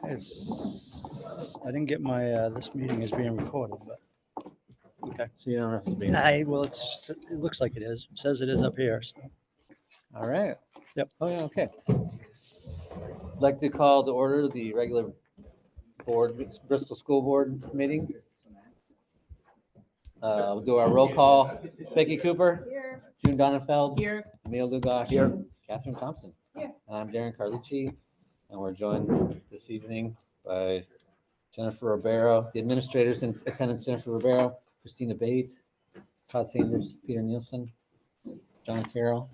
I didn't get my, this meeting is being recorded, but. Okay. So you don't have to be. Well, it looks like it is. It says it is up here. So. All right. Yep. Oh, yeah, okay. I'd like to call to order the regular Bristol School Board meeting. We'll do our roll call. Becky Cooper. Here. June Donenfeld. Here. Emil Lugosh. Here. Catherine Thompson. Here. And I'm Darren Carlucci. And we're joined this evening by Jennifer Ribeiro, the administrators in attendance, Jennifer Ribeiro, Christina Bate, Todd Sanders, Peter Nielsen, John Carroll,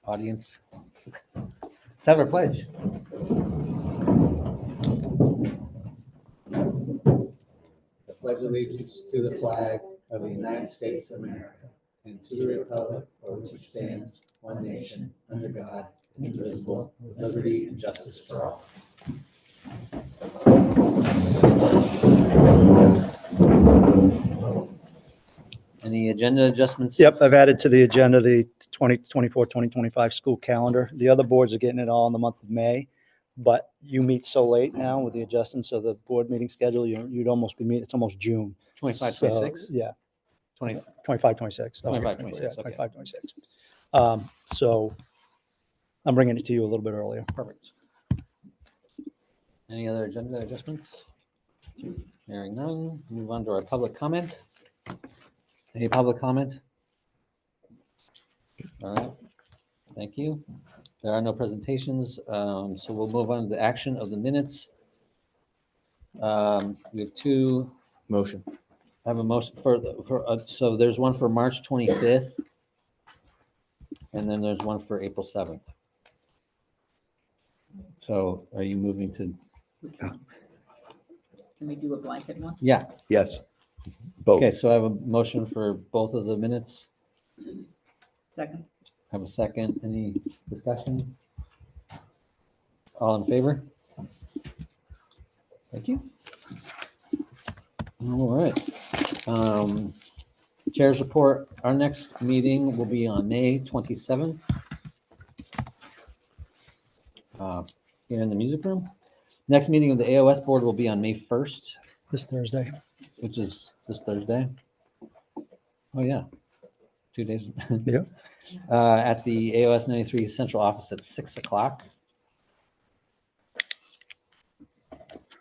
audience. Let's have our pledge. I pledge allegiance to the flag of the United States of America and to the republic for which it stands, one nation, under God, indivisible, with liberty and justice for all. Any agenda adjustments? Yep, I've added to the agenda the 2024-2025 school calendar. The other boards are getting it all in the month of May, but you meet so late now with the adjustments of the board meeting schedule, you'd almost be meeting, it's almost June. 25, So, 26? Yeah, 20, 25, 26. 25, 26, Yeah, okay. 25, 26. So I'm bringing it to you a little bit earlier. perfect. Any other agenda adjustments? Hearing none, move on to our public comment. Any public comment? All right, thank you. There are no presentations, so we'll move on to the action of the minutes. We have two. Motion. I have a motion so there's one for March 25th, and then there's one for April 7th. So are you moving to? Can we do a blanket one? Yeah. Yes. Both. Okay, so I have a motion for both of the minutes. Second. Have a second. Any discussion? All in favor? Thank you. All right. Chair's report. Our next meeting will be on May 27th. Here in the music room. Next meeting of the AOS board will be on May 1st, This Thursday. which is this Thursday. Oh, yeah. 2 days. Yeah. At the AOS 93 central office at 6 o'clock.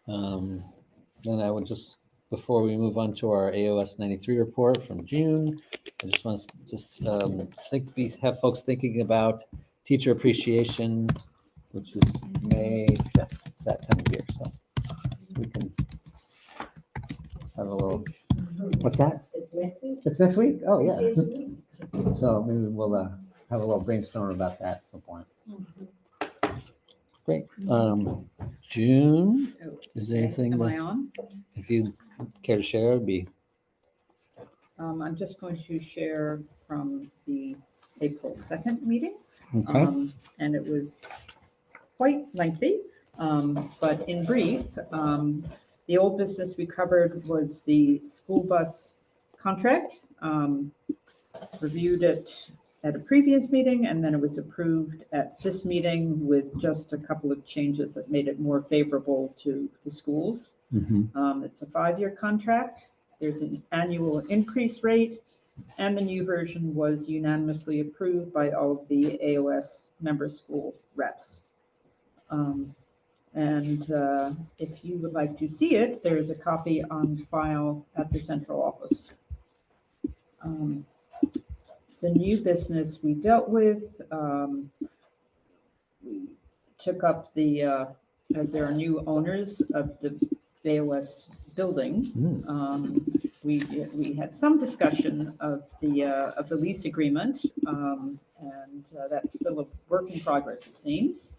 Then I would just, before we move on to our AOS 93 report from June, I just want to have folks thinking about teacher appreciation, which is May 5th. It's that time of year, so we can have a little, what's that? It's next week. It's next week? Oh, yeah. So maybe we'll have a little brainstorm about that at some point. Great. June, is there anything Am I that, on? if you care to share, it'd be, I'm just going to share from the April 2nd meeting. okay, And it was quite lengthy, but in brief, the old business we covered was the school bus contract. Reviewed it at a previous meeting, and then it was approved at this meeting with just a couple of changes that made it more favorable to the schools. It's a 5-year contract. There's an annual increase rate, and the new version was unanimously approved by all of the AOS member school reps. If you would like to see it, there's a copy on file at the central office. The new business we dealt with, we took up as there are new owners of the AOS building, we had some discussion of the lease agreement, and that's still a work in progress, it seems.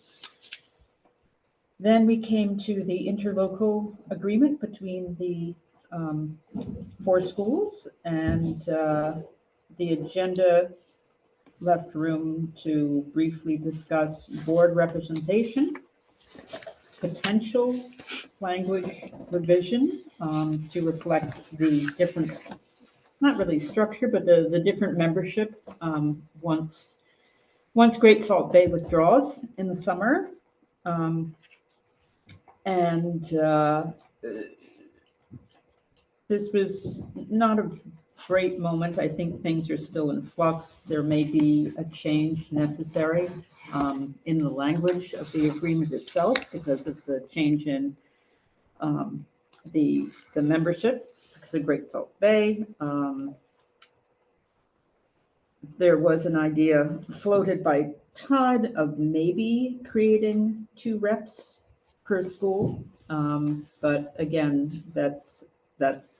Then we came to the interlocal agreement between the 4 schools, and the agenda left room to briefly discuss board representation, potential language revision to reflect the different, not really structure, but the different membership once Great Salt Bay withdraws in the summer. And this was not a great moment. I think things are still in flux. There may be a change necessary in the language of the agreement itself because of the change in the membership because of Great Salt Bay. There was an idea floated by Todd of maybe creating 2 reps per school. But again, that's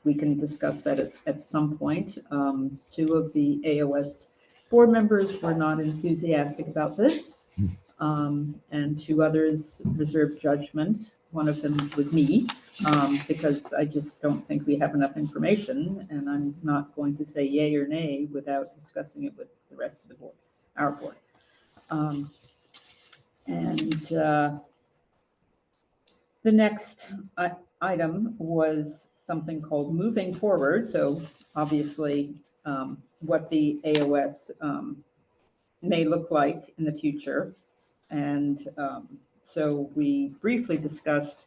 we can discuss that at some point. 2 of the AOS board members were not enthusiastic about this, and 2 others reserved judgment. One of them was me, because I just don't think we have enough information, and I'm not going to say yay or nay without discussing it with the rest of the board, our board. The next item was something called moving forward. So obviously, what the AOS may look like in the future. And so we briefly discussed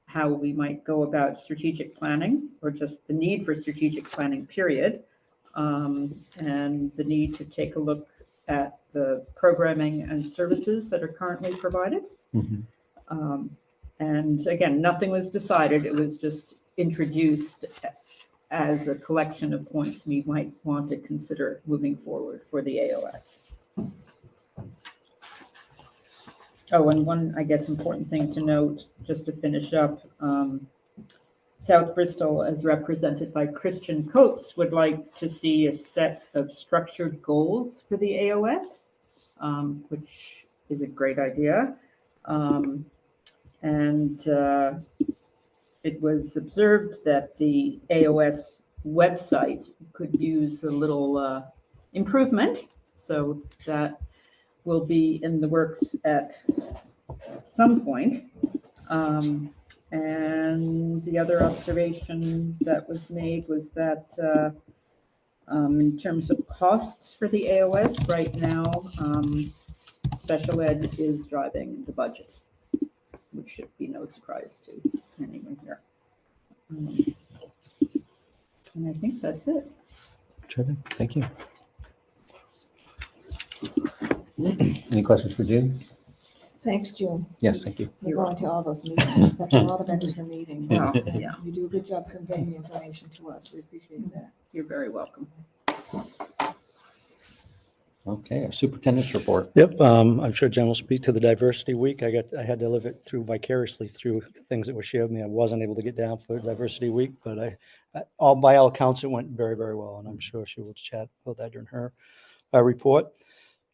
how we might go about strategic planning, or just the need for strategic planning, period, and the need to take a look at the programming and services that are currently provided. And again, nothing was decided. It was just introduced as a collection of points we might want to consider moving forward for the AOS. Oh, and one, I guess, important thing to note, just to finish up, South Bristol, as represented by Christian Coates, would like to see a set of structured goals for the AOS, which is a great idea. And it was observed that the AOS website could use a little improvement, so that will be in the works at some point. And the other observation that was made was that in terms of costs for the AOS right now, special ed is driving the budget, which should be no surprise to anyone here. And I think that's it. Terrific. Thank you. Any questions for June? Thanks, June. Yes, thank you. You're going to all those meetings. That's a lot of extra meetings. Well, yeah, You do a good job conveying the information to us. We appreciate that. you're very welcome. Okay, our superintendent's report. Yep, I'm sure Jen will speak to the diversity week. I had to live it through vicariously through things that were shared with me. I wasn't able to get down for diversity week, but by all accounts, it went very, very well. And I'm sure she will chat about that during her report.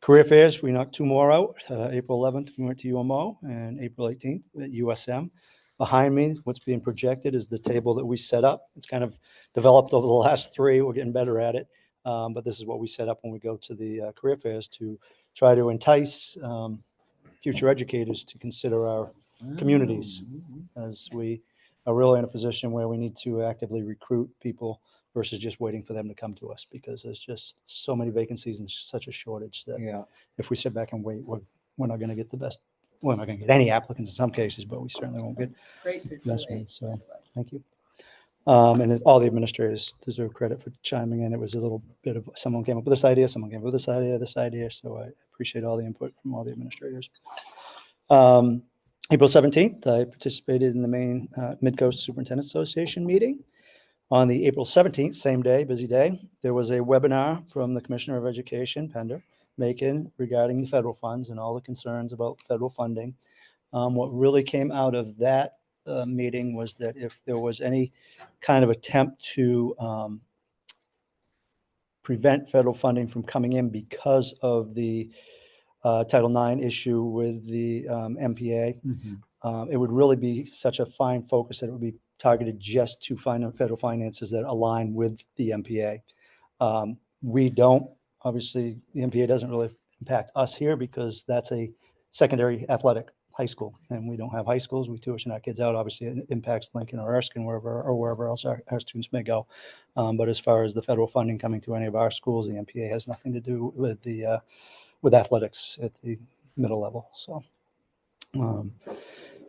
Career fairs, we knocked 2 more out. April 11th, we went to UMO, and April 18th at USM. Behind me, what's being projected is the table that we set up. It's kind of developed over the last 3. We're getting better at it. But this is what we set up when we go to the career fairs to try to entice future educators to consider our communities, as we are really in a position where we need to actively recruit people versus just waiting for them to come to us, because there's just so many vacancies and such a shortage that Yeah. if we sit back and wait, we're not going to get the best. We're not going to get any applicants in some cases, but we certainly won't get Great the visual best aid, ones. So by the way. thank you. And all the administrators deserve credit for chiming in. It was a little bit of someone came up with this idea, someone came up with this idea. So I appreciate all the input from all the administrators. April 17th, I participated in the main Mid-Coast Superintendent Association meeting. On the April 17th, same day, busy day, there was a webinar from the Commissioner of Education, Pender, Macon, regarding the federal funds and all the concerns about federal funding. What really came out of that meeting was that if there was any kind of attempt to prevent federal funding from coming in because of the Title IX issue with the MPA, it would really be such a fine focus that it would be targeted just to federal finances that align with the MPA. We don't, obviously, the MPA doesn't really impact us here because that's a secondary athletic high school, and we don't have high schools. We tuition our kids out. Obviously, it impacts Lincoln or Erskine, wherever else our students may go. But as far as the federal funding coming to any of our schools, the MPA has nothing to do with the with athletics at the middle level. So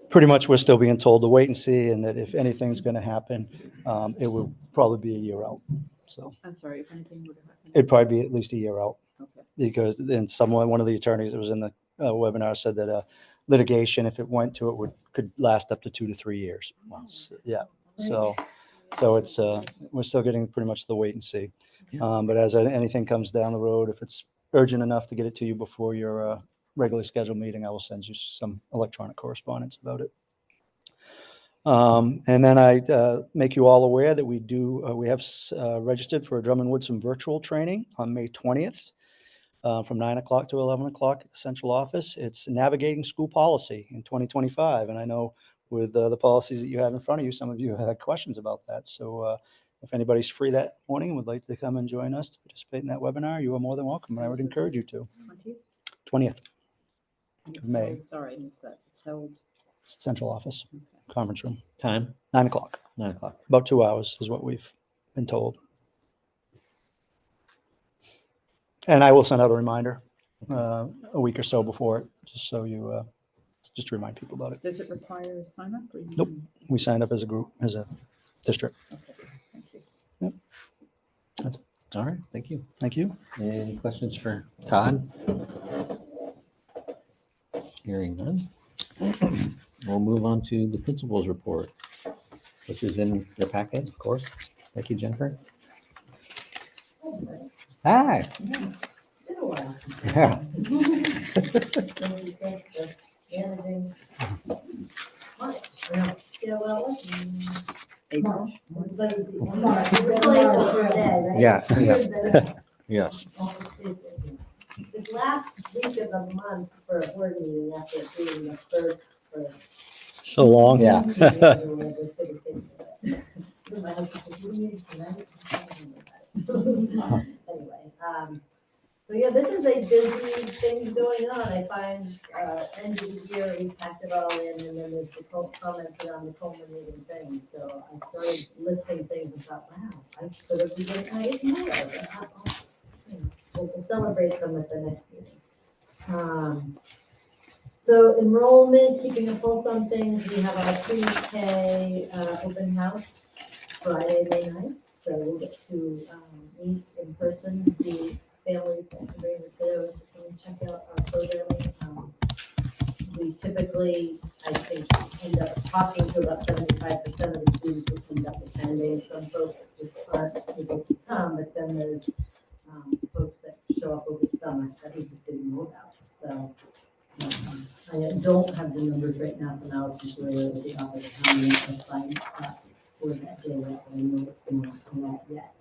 Pretty much, we're still being told to wait and see, and that if anything's going to happen, it will probably be a year out. So I'm sorry, if anything would have happened. it'd probably be at least a year out, Okay. because then one of the attorneys that was in the webinar said that litigation, if it went to it, could last up to 2 to 3 years. Yeah. So it's we're still getting pretty much the wait and see. But as anything comes down the road, if it's urgent enough to get it to you before your regularly scheduled meeting, I will send you some electronic correspondence about it. And then I make you all aware that we have registered for a Drummond Woodson virtual training on May 20th from 9 o'clock to 11 o'clock at the central office. It's navigating school policy in 2025. And I know with the policies that you have in front of you, some of you had questions about that. So if anybody's free that morning and would like to come and join us to participate in that webinar, you are more than welcome. And I would encourage you to. 20th of May, Sorry, I missed that. It's held. central office, conference room, Time, 9 o'clock. 9 o'clock. About 2 hours is what we've been told. And I will send out a reminder a week or so before it, just so you, just to remind people about it. Does it require a sign up? Or you Nope. can- We signed up as a group, as a district. Okay, thank you. All right, thank you. Thank you. Any questions for Todd? Hearing none. We'll move on to the principal's report, which is in your packet, of course. Thank you, Jennifer. Hi. Been a while. Yeah. Managing. Yeah, well, April. everybody's smart. We're playing for a day, right? Yeah, It's weird that, Yes. This last week of the month for a board meeting after it being the first for. So long. Yeah. Anyway, so yeah, this is a busy thing going on. I find, end of the year, we packed it all in, and then there's the comments around the culminating thing. So I started listing things and thought, wow, I could have been, I didn't know that. We'll celebrate them at the next meeting. So enrollment, keeping a pulse on things, we have our pre-K open house Friday, May 9th. So we'll get to meet in person these families that can bring the kiddos to come and check out our programming. We typically, I think, end up talking to about 75% of the students who end up attending. Some folks just aren't able to come, but then there's folks that show up over the summer that we just didn't know about. So I don't have the numbers right now from Allison Sawyer with the office of how many are signed up for that day yet, but I know it's not a lot yet.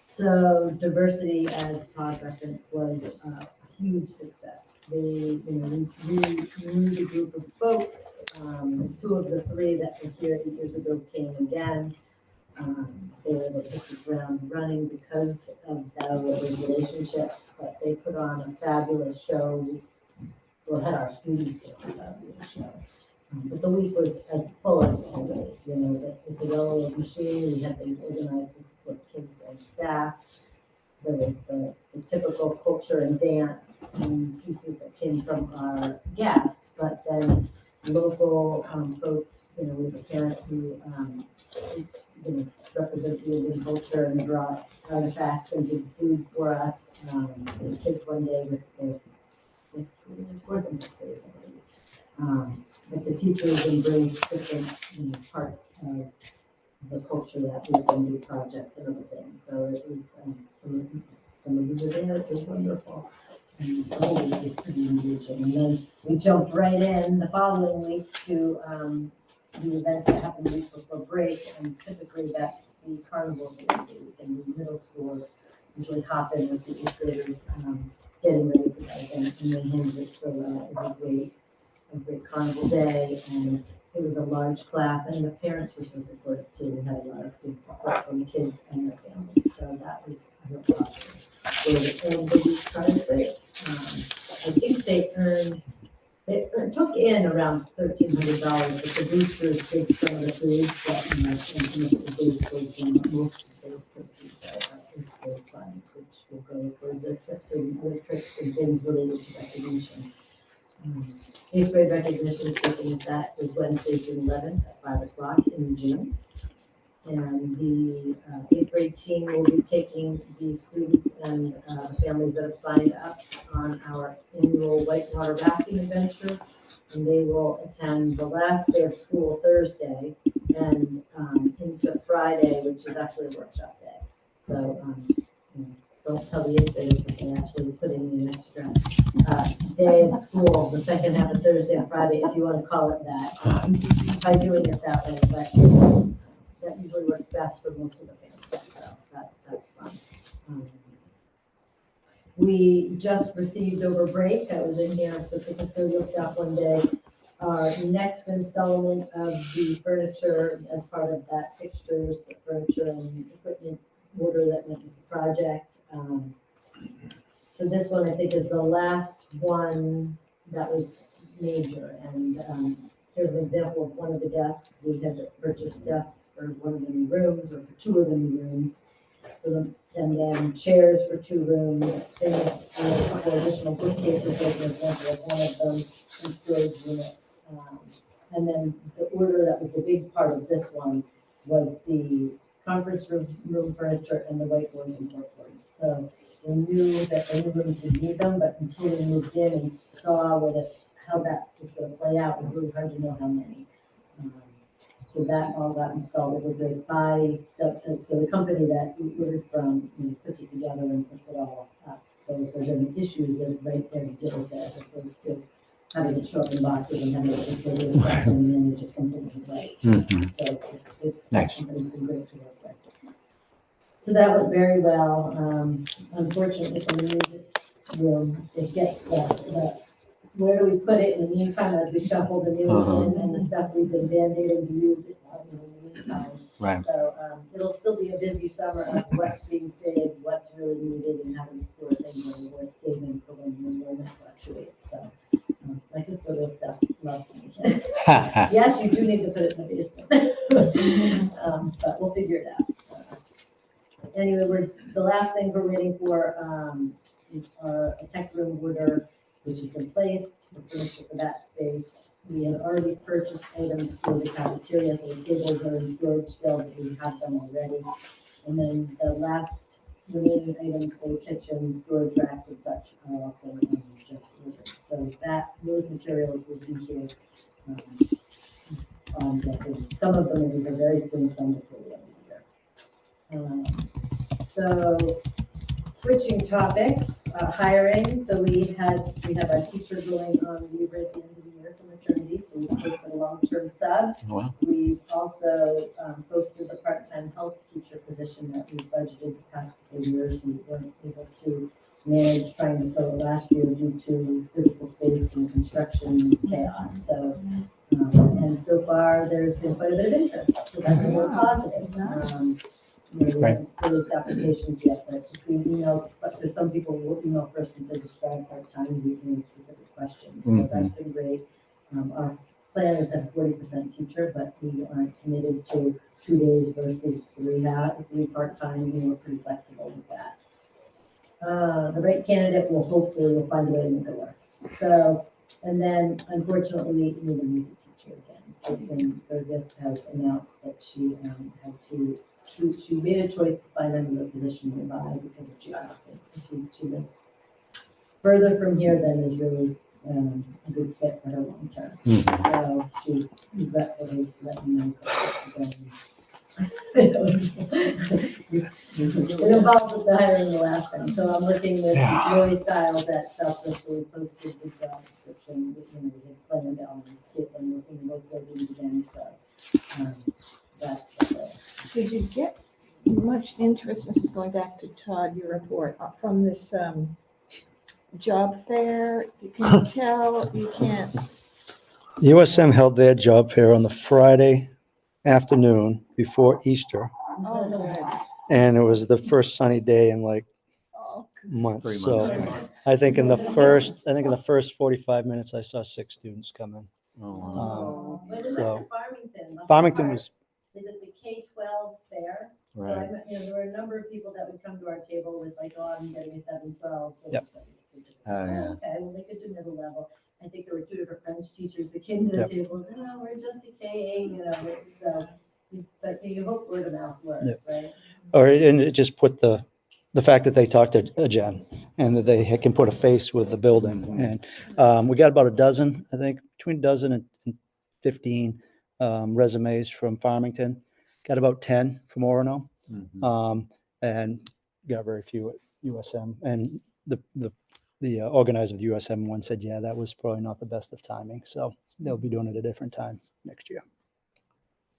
So diversity, as Todd referenced, was a huge success. We moved a group of folks. 2 of the 3 that were here 8 years ago came again. They were able to hit the ground running because of those relationships, but they put on a fabulous show. Or had our students put on a fabulous show. But the week was as full as always. The yellow machine, we had things organized to support kids and staff. There was the typical culture and dance and pieces that came from our guests, but then local folks, we have a parent who represents the Indian culture and brought artifacts and did food for us. The kids one day with but the teachers embrace different parts of the culture that we can do projects and other things. So it was some of you were there. It was wonderful. And the whole week was pretty engaging. And then we jumped right in the following week to the events that happen the week before break. And typically that's the carnival day in the middle schools. Usually hop in with the 8th graders, getting ready for that event, and then Hendrick. So it was a great carnival day, and it was a large class, and the parents were so supportive too. We had a lot of good support from the kids and their families, so that was a real positive. And the week started great. I think they took in around $1,300, but the boosters did some of the food that and some of the boosters and most of the proceeds. So it was great funds, which will go towards their trips and other trips and things related to recognition. eighth grade recognition taking that is Wednesday, June 11th at 5 o'clock in June. And the eighth grade team will be taking the students and families that have signed up on our annual whitewater rafting adventure. And they will attend the last day of school Thursday and into Friday, which is actually a workshop day. So don't tell the eighth graders that they actually put in an extra day of school, the second half of Thursday and Friday, if you want to call it that, by doing it that way. But that usually works best for most of the families, so that's fun. We just received over break, I was in here with the custodial staff one day, our next installment of the furniture as part of that fixtures, furniture and equipment order that went with the project. So this one I think is the last one that was major, and here's an example of one of the desks. We had to purchase desks for one of the new rooms, or for two of the new rooms, and then chairs for 2 rooms, things, a couple additional bookcases, as an example of one of those in storage units. And then the order that was the big part of this one was the conference room furniture and the whiteboards and corkboards. So we knew that the new rooms would need them, but until we moved in and saw how that was going to play out, it was really hard to know how many. So that all got installed over great by the company that we ordered from, puts it together and puts it all up. So if there's any issues, they're right there to deal with it, as opposed to having it show up in boxes and having it just go to the stuff and manage if something isn't right. So Nice. that company's been great to work with. So that went very well. Unfortunately, for the music room, it gets the where do we put it in the meantime as we shuffle the new in and the stuff we've been band-aiding to use in the meantime. Right. So it'll still be a busy summer of what's being saved, what's really needed, and having to store things that are worth saving for when the enrollment fluctuates. So like custodial stuff loves me. Yes, you do need to put it in the basement, but we'll figure it out. Anyway, the last thing we're waiting for is a tech room order, which has been placed, for furniture for that space. We had already purchased items for the cafeteria, so the tables are in storage still, but we have them already. And then the last remaining items for the kitchen, storage racks and such are also just ordered. So those materials will be here. I'm guessing some of them will be here very soon, some before the end of the year. So switching topics, hiring. So we have our teacher going on leave at the end of the year for maternity. So we posted a long-term sub. Wow. We've also posted the part-time health teacher position that we budgeted the past couple of years. We weren't able to manage trying to fill it last year due to physical space and construction chaos. So and so far there's been quite a bit of interest. So that's really positive. We haven't released applications yet, but between emails, because some people will email first and say describe part-time, we can specific questions. So that's been great. Our plan is to have 40% teacher, but we aren't committed to 2 days versus 3 part-time. We're pretty flexible with that. The right candidate will hopefully find a way to make it work. So, and then unfortunately, we need a music teacher again. And Fergus has announced that she she made a choice to find another position nearby because of geography. She lives further from here than is really a good fit for her long term. So she regretfully let me know. It involved with the hiring the last time. So I'm working with Lori Stiles at South Bristol. We posted the job description. We had planned on get them working in both buildings again. So that's the goal. Did you get much interest, this is going back to Todd, your report, from this job fair? Can you tell? You can't. USM held their job fair on the Friday afternoon before Easter, Oh, good. and it was the first sunny day in like Oh, months. 3 So months. I think in the first 45 minutes, I saw 6 students come in. Oh, wow. But it so went to Farmington. The Farmington hard was, part is it the K-12 fair? So Right. there were a number of people that would come to our table with like, oh, I'm getting a 7-12. So Yep. it's like, Oh, yeah. okay, well, they could do middle level. I think there were French teachers that came to the Yep. table, no, we're just decaying, so, but you hope word of mouth works, right? And it just put the fact that they talked to Jen and that they can put a face with the building. And we got about a dozen, I think, between a dozen and 15 resumes from Farmington. Got about 10 from Orono. And got very few at USM. And the organizer of the USM one said, yeah, that was probably not the best of timing. So they'll be doing it a different time next year.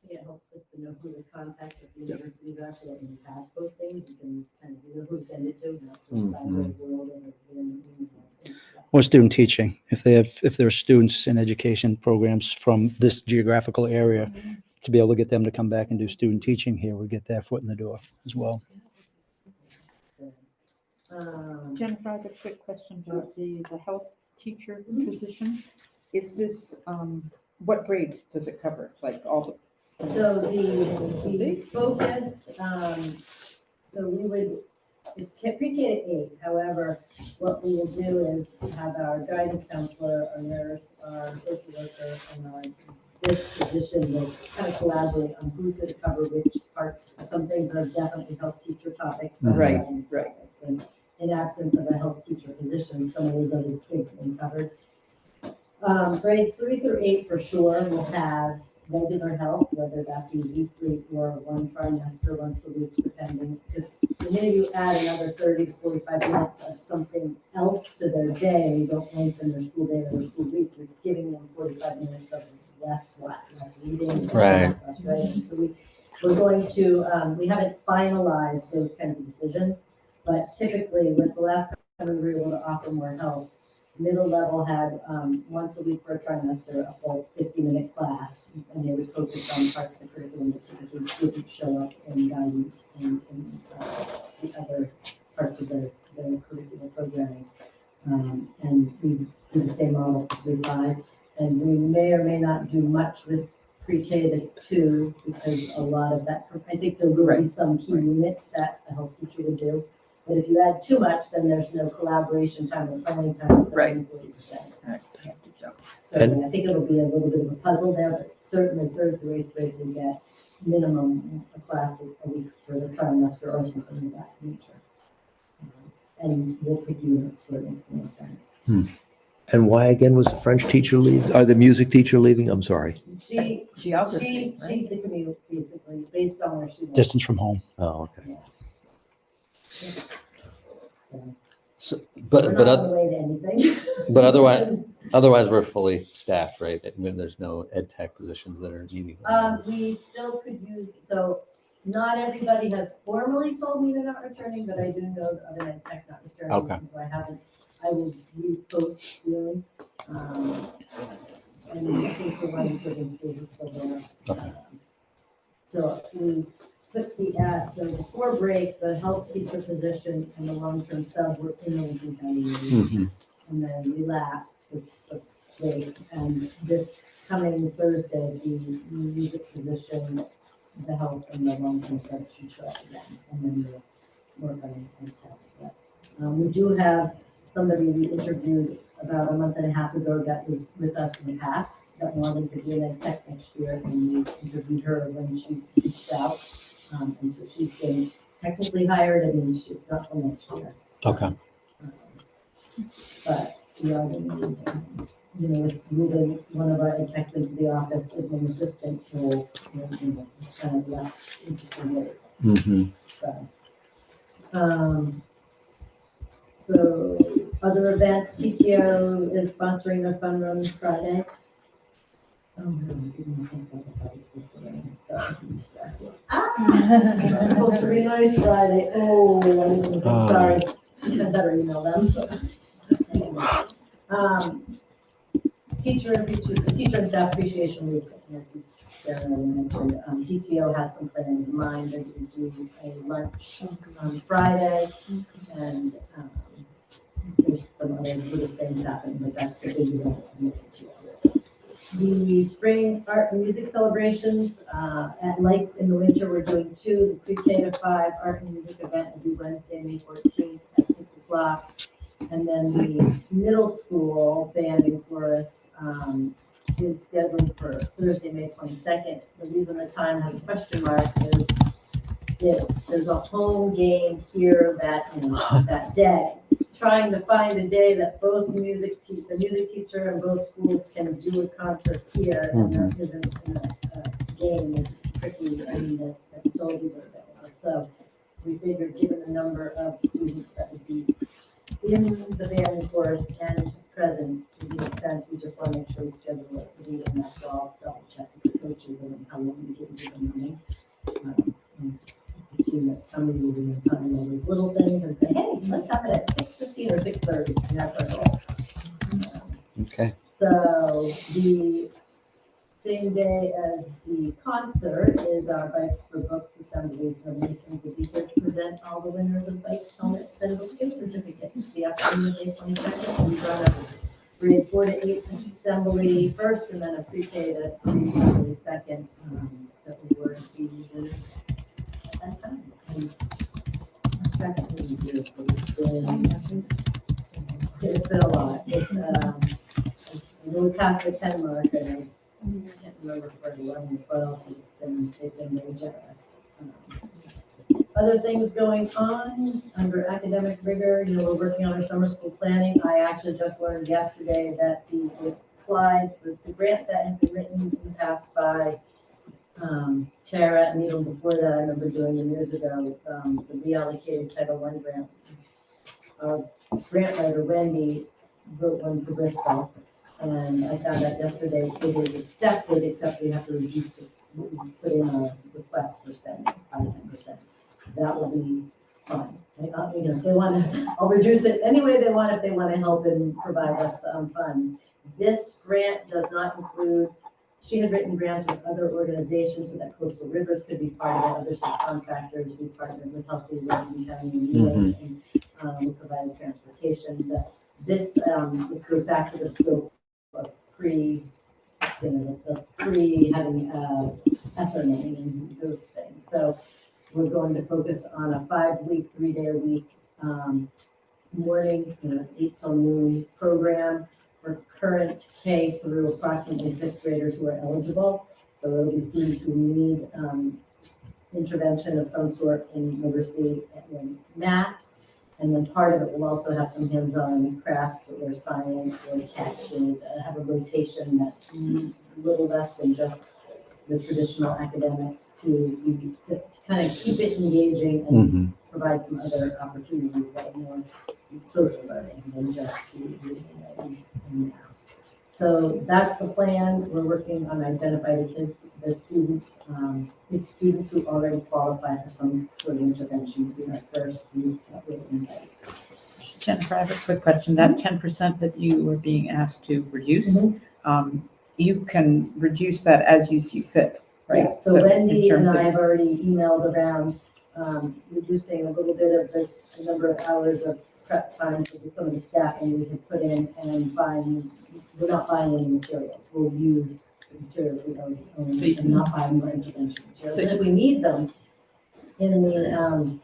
Yeah, it helps us to know who the contacts at the universities are, so that when you have postings, you can kind of know who to send it to, not just sideways world or. Or student teaching. If there are students in education programs from this geographical area, to be able to get them to come back and do student teaching here, we get their foot in the door as well. Jennifer, I have a quick question about the health teacher position. Is this, what grades does it cover? Like all So the focus, so we would, it's pre-K to 8. However, what we will do is have our guidance counselor, our nurse, our social worker, and our this position will kind of collaborate on who's going to cover which parts. Some things are definitely health teacher topics. some are Right, guidance topics. And in absence of a health teacher position, some of those other things have been covered. Grades 3 through 8 for sure will have regular health, whether that be weekly or one trimester, once a week, depending. Because the minute you add another 30 to 45 minutes of something else to their day, don't lengthen their school day or their school week, you're giving them 45 minutes of less reading, Right. less writing. So we're going to, we haven't finalized those kinds of decisions, but typically with the last time we were able to offer more help, middle level had once a week for a trimester, a full 50-minute class, and they would focus on parts of the curriculum that typically didn't show up in guidance and the other parts of their curricular programming. And we do the same model for 3-5, and we may or may not do much with pre-K to 2 because a lot of that, I think there will be some key units that a health teacher would do. But if you add too much, then there's no collaboration time or planning time. Right. 40%. Right. So I think it'll be a little bit of a puzzle there, but certainly 3rd through 8th grade will get minimum a class a week for the trimester or something of that nature. And we'll pick units where it makes the most sense. And why again was the French teacher leaving, or the music teacher leaving? I'm sorry. geography, right? She the commute basically based on where she lives. Distance from home. Oh, okay. So So, we're but not on the way to anything. but otherwise we're fully staffed, right? I mean, there's no ed tech positions that are needed. We still could use, so not everybody has formally told me they're not returning, but I do know the other ed tech not returning. Okay. So I will repost soon. And I think the one in schools is still there. Okay. So we put the ad, so before break, the health teacher position and the long-term sub were in the Lincoln County meeting. And then we lapsed this break, and this coming Thursday, the music position, the health and the long-term sub should show up again, and then we'll work on it. We do have somebody we interviewed about a month and a half ago that was with us in the past, that wanted to be in ed tech next year, and we interviewed her when she reached out. And so she's been technically hired, and she's not for next year. So, Okay. But we are going to need, with moving one of our ed techs into the office, as an assistant role, kind of left interesting ways. So other events, PTO is sponsoring the fun run Friday. Oh, no, I didn't think about it. Sorry, I'm distracted. It's supposed to be nice Friday. Oh, I'm sorry. I better email them. Teacher and staff appreciation week. As you mentioned, PTO has some plans in mind. They're going to do a lunch on Friday, and there's some other little things happening, but that's the big event from the PTO. The spring art and music celebrations at Lake in the winter, we're doing 2. The pre-K to 5 art and music event will be Wednesday, May 14th at 6 o'clock. And And then the middle school band and chorus is scheduled for Thursday, May 22nd. The reason the time has a question mark is there's a home game here that day. Trying to find a day that both the music teacher and both schools can do a concert here and there isn't a game is tricky and the facilities are available. So we figured given the number of students that would be in the band and chorus and present, it makes sense. We just want to make sure we schedule it. We need enough, so I'll double check with the coaches and how long we give them money. The team that's coming will be on all those little things and say, hey, let's have it at 6:15 or 6:30, and that's our goal. Okay. So the same day as the concert is our Bikes for Books assemblies, where Mason will be here to present all the winners of bikes, helmets, and book gift certificates. The afternoon of May 22nd, we run a grade 4 to 8 assembly first, and then a pre-K to 3 assembly second. That we were the winners at that time. And it's been a lot. We passed the 10 mark, and I can't remember for 11 or 12, they've been very generous. Other things going on under academic rigor, we're working on our summer school planning. I actually just learned yesterday that we applied for the grant that had been written and passed by Tara, and even before that, I remember doing them years ago, the reallocated Title I grant. Grant writer Wendy wrote one for Bristol, and I found out yesterday it is accepted, except we have to reduce put in a request for spending by 10%. That will be fine. If they want to, I'll reduce it any way they want if they want to help and provide us funds. This grant does not include. She had written grants with other organizations so that Coastal Rivers could be part of it, other subcontractors. We partnered with Healthy Living County and we provided transportation. But this goes back to the scope of having SRNA and those things. So we're going to focus on a 5-week, 3-day-a-week morning, 8 till noon program for current K through approximately 5th graders who are eligible. So it'll be students who need intervention of some sort in literacy and math. And then part of it will also have some hands-on crafts or science or tech to have a rotation that's a little less than just the traditional academics to kind of keep it engaging and provide some other opportunities that are more social learning than just reading and math. So that's the plan. We're working on identifying the students. It's students who already qualify for some sort of intervention to be our first group that we'll invite. Jennifer, I have a quick question. That 10% that you were being asked to reduce, you can reduce that as you see fit, right? Yes, so Wendy and I of- have already emailed around reducing a little bit of the number of hours of prep time for some of the staffing we had put in, and we're not buying any materials. We'll use the materials we already own and not buy more intervention materials. And if we need them, in the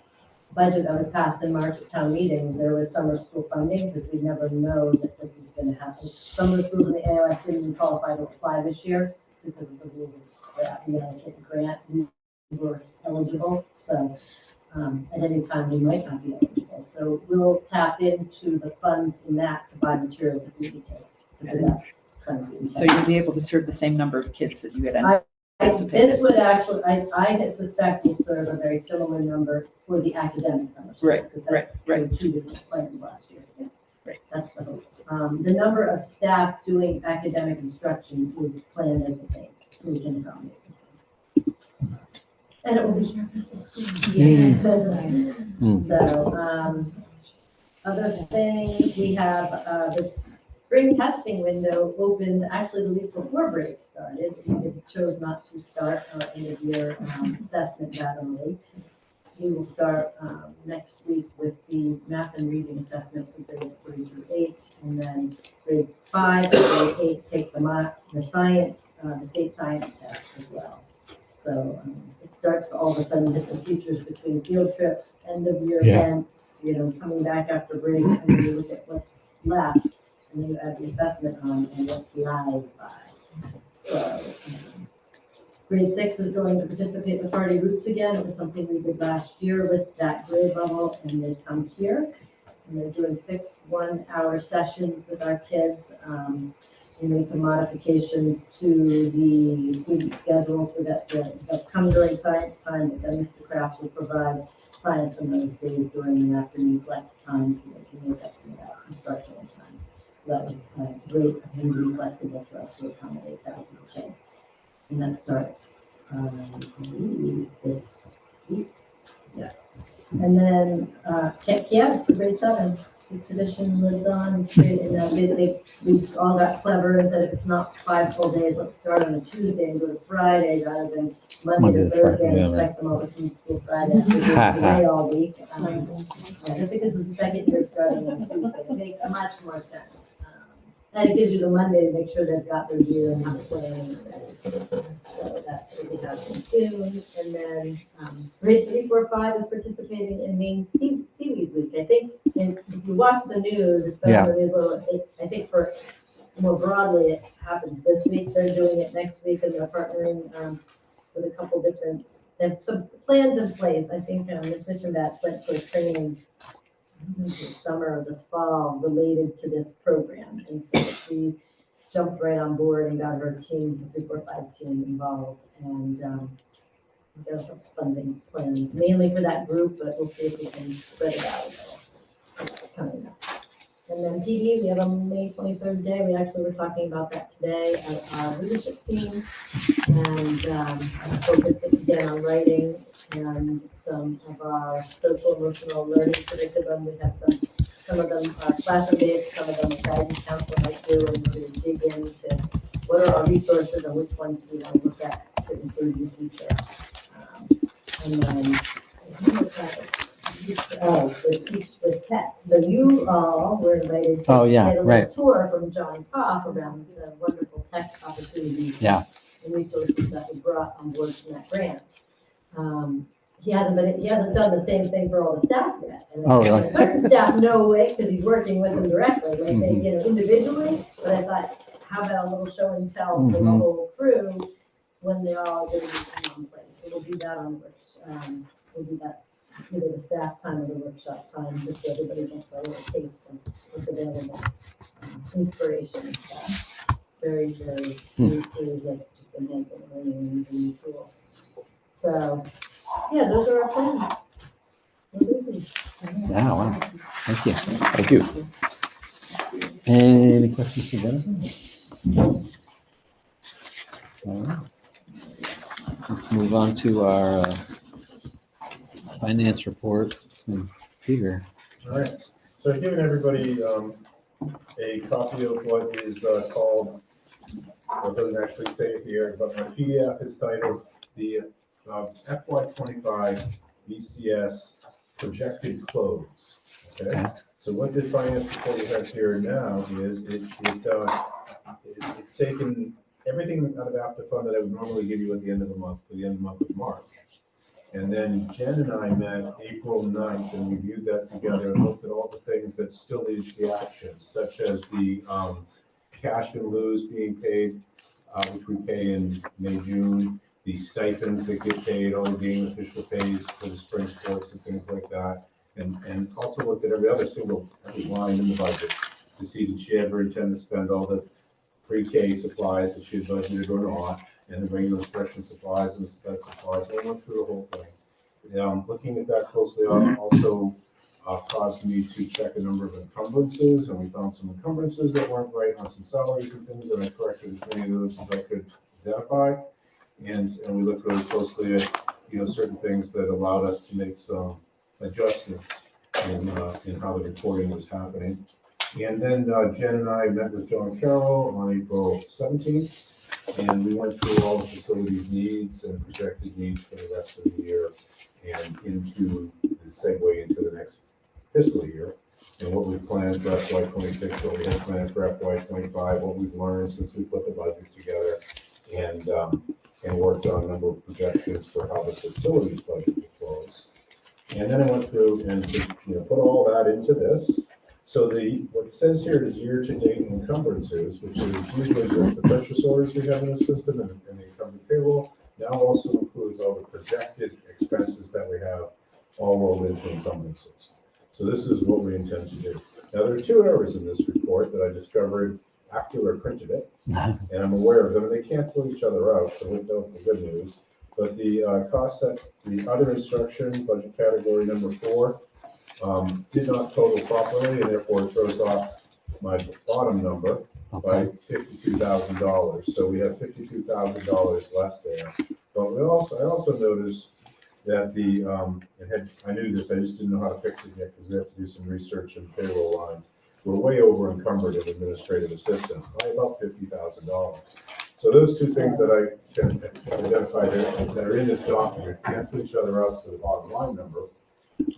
budget that was passed in March at town meeting, there was summer school funding because we never know that this is going to happen. Some of the schools in the AOS didn't even qualify to apply this year because of the rules of the grant. We were eligible, so at any time we might not be eligible. So we'll tap into the funds in that to buy materials if we need to. Because that's kind of the So you'll be able to serve the same number of kids that you had anticipated. This would actually, I suspect will serve a very similar number for the academic summer school. Right, Because right. there were 2 different plans last year. Yeah. Right. That's the hope. The number of staff doing academic instruction is planned as the same, so we can accommodate this. And it will be here for the school. Yes. So, other things, we have the spring testing window opened actually the week before break started. We chose not to start our end of year assessment that early. We will start next week with the math and reading assessment for grades 3 through 8, and then grade 5 and grade 8 take the science, the state science test as well. So it starts to all of a sudden hit the futures between field trips, end of year Yeah. events, coming back after break, and then you look at what's left, and then you add the assessment on and what flies by. So grade 6 is going to participate in the party routes again. It was something we did last year with that grade level, and they come here. And they're doing 6 one-hour sessions with our kids. We made some modifications to the student schedule so that they'll come during science time, but then Mr. Kraft will provide science on those days during the afternoon flex time so they can make up some of that instructional time. So that was great of him to be flexible for us to accommodate that for the kids. And that starts this week. Yes. And then Camp Kiev for grade 7. The tradition lives on. It's great. And we've all got clever and said if it's not 5 full days, let's start on a Tuesday and go to Friday rather than Monday to Thursday and expect them all to come to school Friday after being away all week. Just because it's the second year starting on Tuesday, it makes much more sense. And it gives you the Monday to make sure they've got their gear and the plan. So that will be happening soon. And then grade 3, 4, 5 is participating in Maine Seaweed Week. I think if you watch the news, it's been on the news a little. I think for more broadly, it happens this week. They're doing it next week, and they're partnering with a couple different. They have some plans in place. I think Ms. Mitchenbatz went for training this summer or this fall related to this program, and so she jumped right on board and got her team, the 3-4-5 team involved, and we got some fundings planned mainly for that group, but we'll see if we can spread it out a little coming up. And then PD, we have a May 23rd day. We actually were talking about that today at our leadership team, and focused again on writing and some of our social emotional learning curriculum. We have some of them are classroom based, some of them are guidance counselor might do, and we're going to dig into what are our resources and which ones do we want to look at to include in the future. And then with tech. So you all were invited to get a little tour from John Koff around the wonderful tech opportunities and resources that we brought on board from that grant. He hasn't done the same thing for all the staff yet. And certain staff no way because he's working with them directly, like they, individually. But I thought, how about a little show and tell for the whole crew when they're all getting in one place. So we'll do that on we'll do that either the staff time or the workshop time, just so everybody gets a little taste of what's available. Inspiration and stuff. Very, very new tools of just enhancing learning and using new tools. So, yeah, those are our plans. Yeah, wow. Thank you. Thank you. Any questions for Jennifer? All right. Let's move on to our finance report from Peter. All right, so I've given everybody a copy of what is called, well, it doesn't actually say it here, but my PDF is titled the FY25 BCS Projected Close. Okay, so what this finance report we have here now is it's taken everything out of APTA fund that I would normally give you at the end of the month, for the end of the month of March. And then Jen and I met April 9th and reviewed that together and looked at all the things that still needed to be actioned, such as the cash and lieu being paid, which we pay in May, June, the stipends that get paid, all the game official pays for the spring sports and things like that. And also looked at every line in the budget to see did she ever intend to spend all the pre-K supplies that she had budgeted or not, and the regular instruction supplies and the sped supplies. So I went through the whole thing. Looking at that closely also caused me to check a number of encumbrances, and we found some encumbrances that weren't right on some salaries and things, and I corrected as many of those as I could identify. And we looked really closely at certain things that allowed us to make some adjustments in how the reporting was happening. And then Jen and I met with John Carroll on April 17th, and we went through all the facilities needs and projected needs for the rest of the year and into the segue into the next fiscal year and what we planned for FY26, what we had planned for FY25, what we've learned since we put the budget together, and and worked on a number of projections for how the facilities budget will close. And then I went through and, put all that into this. So what it says here is year-to-date encumbrances, which is usually just the purchase orders we have in the system and the encumbered payroll. Now also includes all the projected expenses that we have all rolled into encumbrances. So this is what we intend to do. Now, there are two errors in this report that I discovered after I printed it, and I'm aware of them, and they cancel each other out, so that was the good news. But the cost set, the other instruction, budget category number 4, did not total properly, and therefore it throws off my bottom number by $52,000. So we have $52,000 less there. But I also noticed that I knew this, I just didn't know how to fix it yet because we have to do some research and payroll lines. We're way over encumbered in administrative assistance by about $50,000. So those two things that I can identify that are in this document cancel each other out to the bottom line number.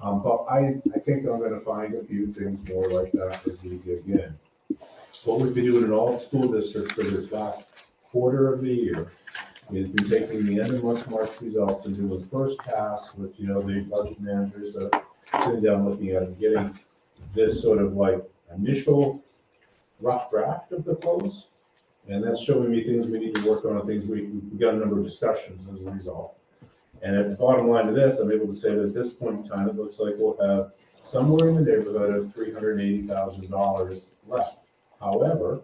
But I think I'm going to find a few things more like that as we dig in. What we've been doing in all school districts for this last quarter of the year is been taking the end of month March results and doing first pass with, the budget managers sitting down looking at it and getting this sort of like initial rough draft of the close. And that's showing me things we need to work on, things we've got a number of discussions as a result. And at the bottom line of this, I'm able to say that at this point in time, it looks like we'll have somewhere in the neighborhood of $380,000 left. However,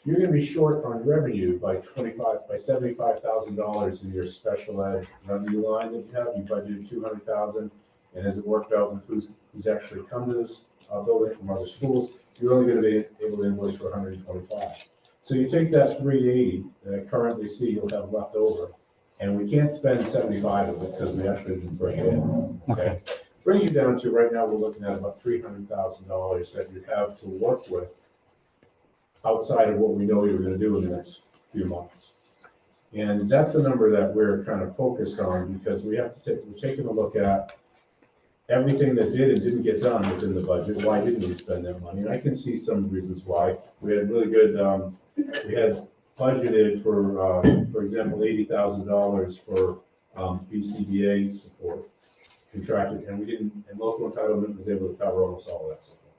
you're going to be short on revenue by $75,000 in your special ed revenue line that you have. You budgeted $200,000, and as it worked out with who's actually come to this building from other schools, you're only going to be able to invoice for $125,000. So you take that $380,000 that I currently see you'll have left over, and we can't spend $75,000 of it because we actually didn't bring it in. Okay, brings you down to right now we're looking at about $300,000 that you have to work with outside of what we know you're going to do in the next few months. And that's the number that we're kind of focused on because we're taking a look at everything that did and didn't get done within the budget. Why didn't we spend that money? And I can see some reasons why. We had really good, we had budgeted for example, $80,000 for BCBA support contracted, and we didn't, and local entitlement was able to cover almost all of that support.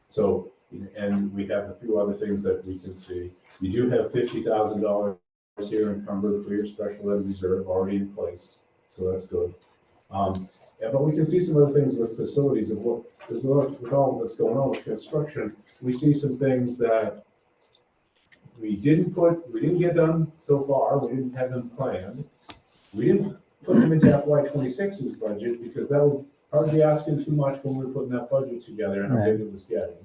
So, and we have a few other things that we can see. You do have $50,000 here encumbered for your special ed reserve already in place, so that's good. Yeah, but we can see some other things with facilities and what there's a lot with all that's going on with construction. We see some things that we didn't get done so far. We didn't have them planned. We didn't put them into FY26's budget because that would probably be asking too much when we were putting that budget together and how big it was getting.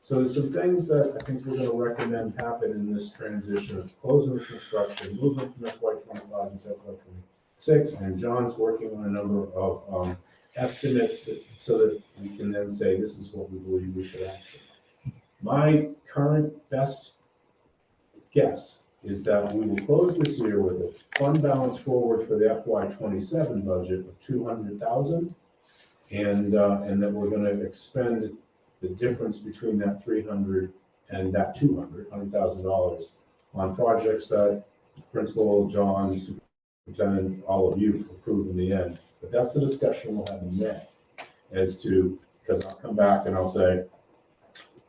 So there's some things that I think we're going to recommend happen in this transition of closing the construction, moving from FY25 into FY26, and John's working on a number of estimates so that we can then say this is what we believe we should action. My current best guess is that we will close this year with a fund balance forward for the FY27 budget of $200,000, and that we're going to expend the difference between that $300,000 and that $100,000 on projects that Principal, John, Superintendent, all of you approve in the end. But that's the discussion we'll have in May as to, because I'll come back and I'll say,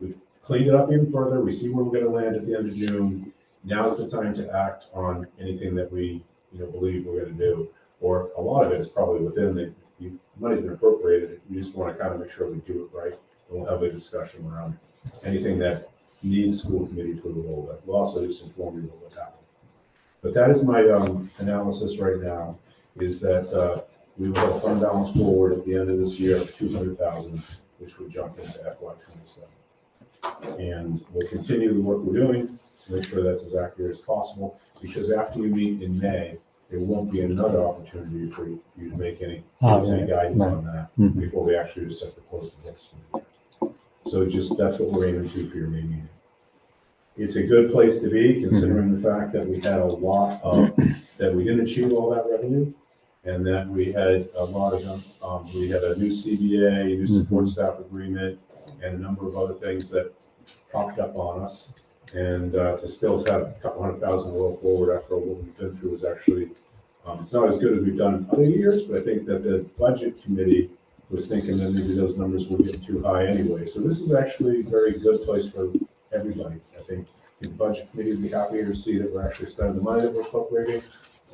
we've cleaned it up even further. We see where we're going to land at the end of June. Now's the time to act on anything that we believe we're going to do. Or a lot of it is probably within the money's been appropriated. We just want to kind of make sure we do it right. And we'll have a discussion around anything that needs school committee approval, but we'll also just inform you of what's happening. But that is my analysis right now, is that we will have fund balance forward at the end of this year of $200,000, which would jump into FY27. And we'll continue the work we're doing to make sure that's as accurate as possible, because after you meet in May, there won't be another opportunity for you to make any guidance on that before we actually just set the close the books. So that's what we're aiming to for your May meeting. It's a good place to be, considering the fact that we had a lot of, that we didn't achieve all that revenue, and that we had a lot of them. We had a new CBA, new support staff agreement, and a number of other things that popped up on us. And to still have a couple $100,000 roll forward after what we've been through is actually, it's not as good as we've done other years, but I think that the budget committee was thinking that maybe those numbers were getting too high anyway. So this is actually a very good place for everybody. I think the budget committee would be happy to see that we're actually spending the money that we're appropriating,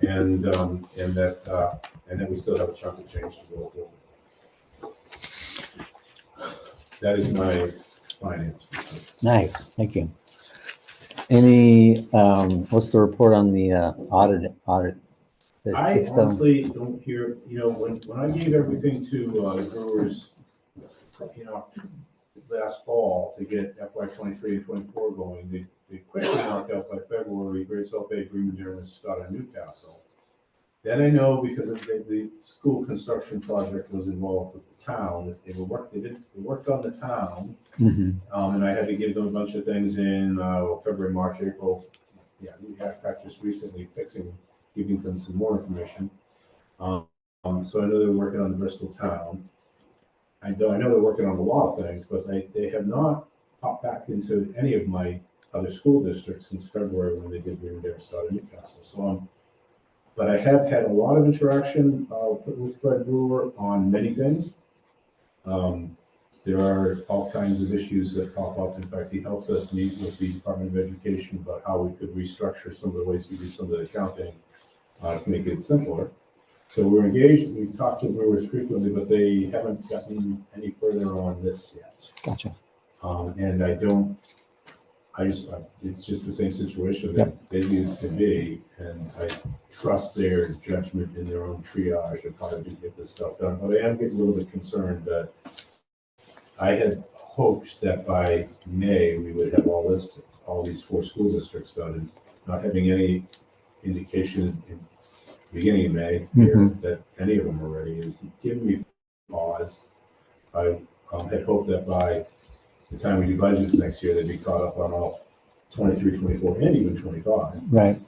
and that we still have a chunk of change to go forward. That is my finance. Nice, thank you. Any, what's the report on the audit? I It's done. honestly don't hear, when I gave everything to the Brewers, last fall to get FY 23 and 24 going, they quickly knocked out by February, Great Salt Bay, Green Madeira, and Scott and Newcastle. Then I know because of the school construction project was involved with the town, they worked on the town, and I had to give them a bunch of things in February, March, April. Yeah, we had in fact just recently giving them some more information. So I know they're working on the Bristol town. I know they're working on a lot of things, but they have not popped back into any of my other school districts since February when they did Green Madeira, Scott and Newcastle. So but I have had a lot of interaction with Fred Brewer on many things. There are all kinds of issues that pop up. In fact, he helped us meet with the Department of Education about how we could restructure some of the ways we do some of the accounting to make it simpler. So we're engaged. We talk to Brewers frequently, but they haven't gotten any further on this yet. Gotcha. And it's just the same situation. They're busy as can be, and I trust their judgment in their own triage of how to get this stuff done. But I am getting a little bit concerned that I had hoped that by May we would have all these 4 school districts done, and not having any indication in the beginning of May that any of them are ready is giving me pause. I had hoped that by the time we do budgets next year, they'd be caught up on all 23, 24, and even 25. Right.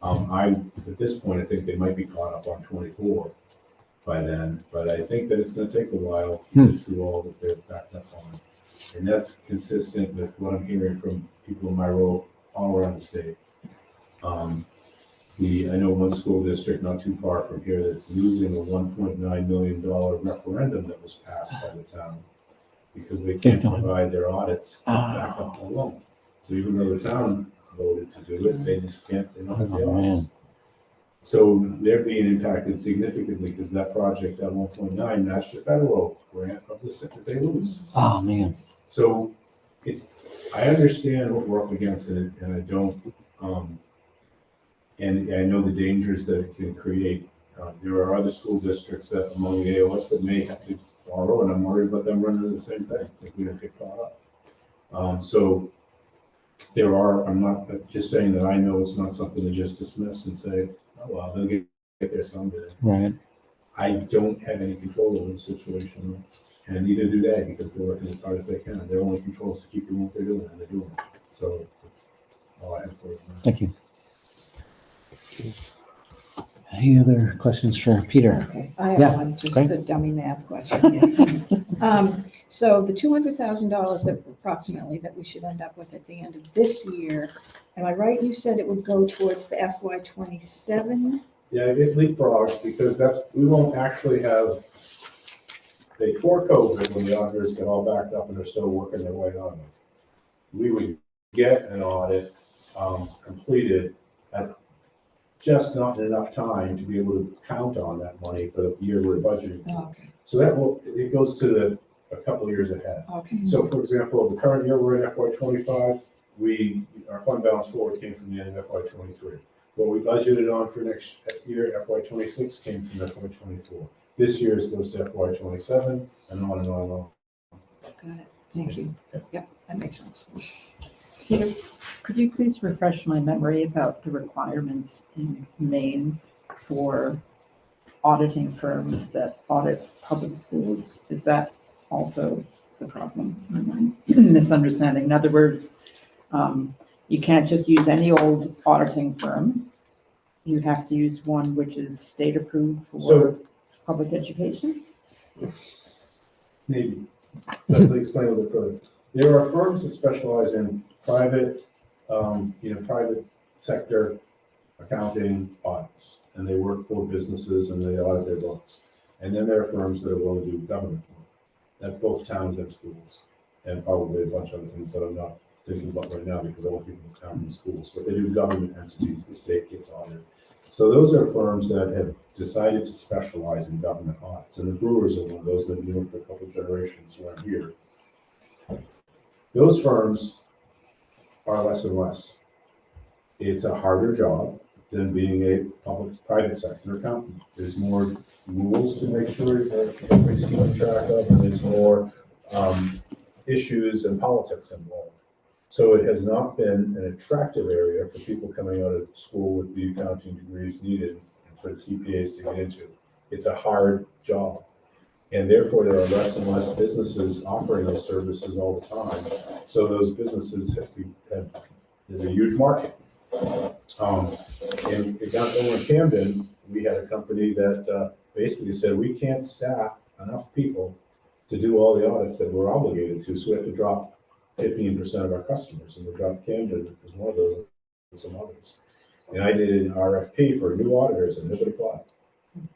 At this point, I think they might be caught up on 24 by then, but I think that it's going to take a while to get through all that they're backed up on. And that's consistent with what I'm hearing from people in my role all around the state. I know one school district not too far from here that's losing a $1.9 million referendum that was passed by the town because they can't provide their audits to back up the loan. So even though the town voted to do it, they just can't, they don't have the audits. So they're being impacted significantly because that project, that 1.9, matched the federal grant of the that they lose. Oh, man. So I understand what we're up against in it, and I don't, and I know the dangers that it can create. There are other school districts that among the AOS that may have to borrow, and I'm worried about them running into the same thing if we don't get caught up. So I'm not just saying that I know it's not something to just dismiss and say, oh, well, they'll get there someday. Right. I don't have any control over the situation, and neither do they because they're working as hard as they can. Their only control is to keep doing what they're doing, and they're doing it. So that's all I have for you. Thank you. Any other questions for Peter? Okay, I have Yeah, one, just okay. a dummy math question. So the $200,000 that approximately that we should end up with at the end of this year, am I right? You said it would go towards the FY 27? Yeah, it leapfrogs because we won't actually have, before COVID, when the auditors get all backed up and they're still working their way on it, we would get an audit completed at just not enough time to be able to count on that money for the year we're budgeting. Oh, okay, So it goes to a couple of years ahead. okay. So for example, the current year we're in FY 25, our fund balance forward came from the end of FY 23. What we budgeted on for next year, FY 26, came from FY 24. This year's goes to FY 27 and on and on and on. Got it, thank you. Yep, that makes sense. Peter, could you please refresh my memory about the requirements in Maine for auditing firms that audit public schools? Is that also the problem? Am I misunderstanding? In other words, you can't just use any old auditing firm. You have to use one which is state approved for public education? Maybe. Let me explain a little bit further. There are firms that specialize in private private sector accounting audits, and they work for businesses and they audit their books. And then there are firms that are willing to do government work. That's both towns and schools, and probably a bunch of other things that I'm not thinking about right now because I don't think of towns and schools, but they do government entities, the state gets audited. So those are firms that have decided to specialize in government audits, and the Brewers are one of those that have been doing it for a couple of generations who are here. Those firms are less and less. It's a harder job than being a private sector accountant. There's more rules to make sure that everybody's keeping track of, and there's more issues and politics involved. So it has not been an attractive area for people coming out of school with the accounting degrees needed for the CPAs to get into. It's a hard job. And therefore, there are less and less businesses offering those services all the time. So those businesses there's a huge market. And down over in Camden, we had a company that basically said, we can't staff enough people to do all the audits that we're obligated to, so we have to drop 15% of our customers, and we dropped Camden as one of those and some others. And I did an RFP for new auditors, and nobody applied.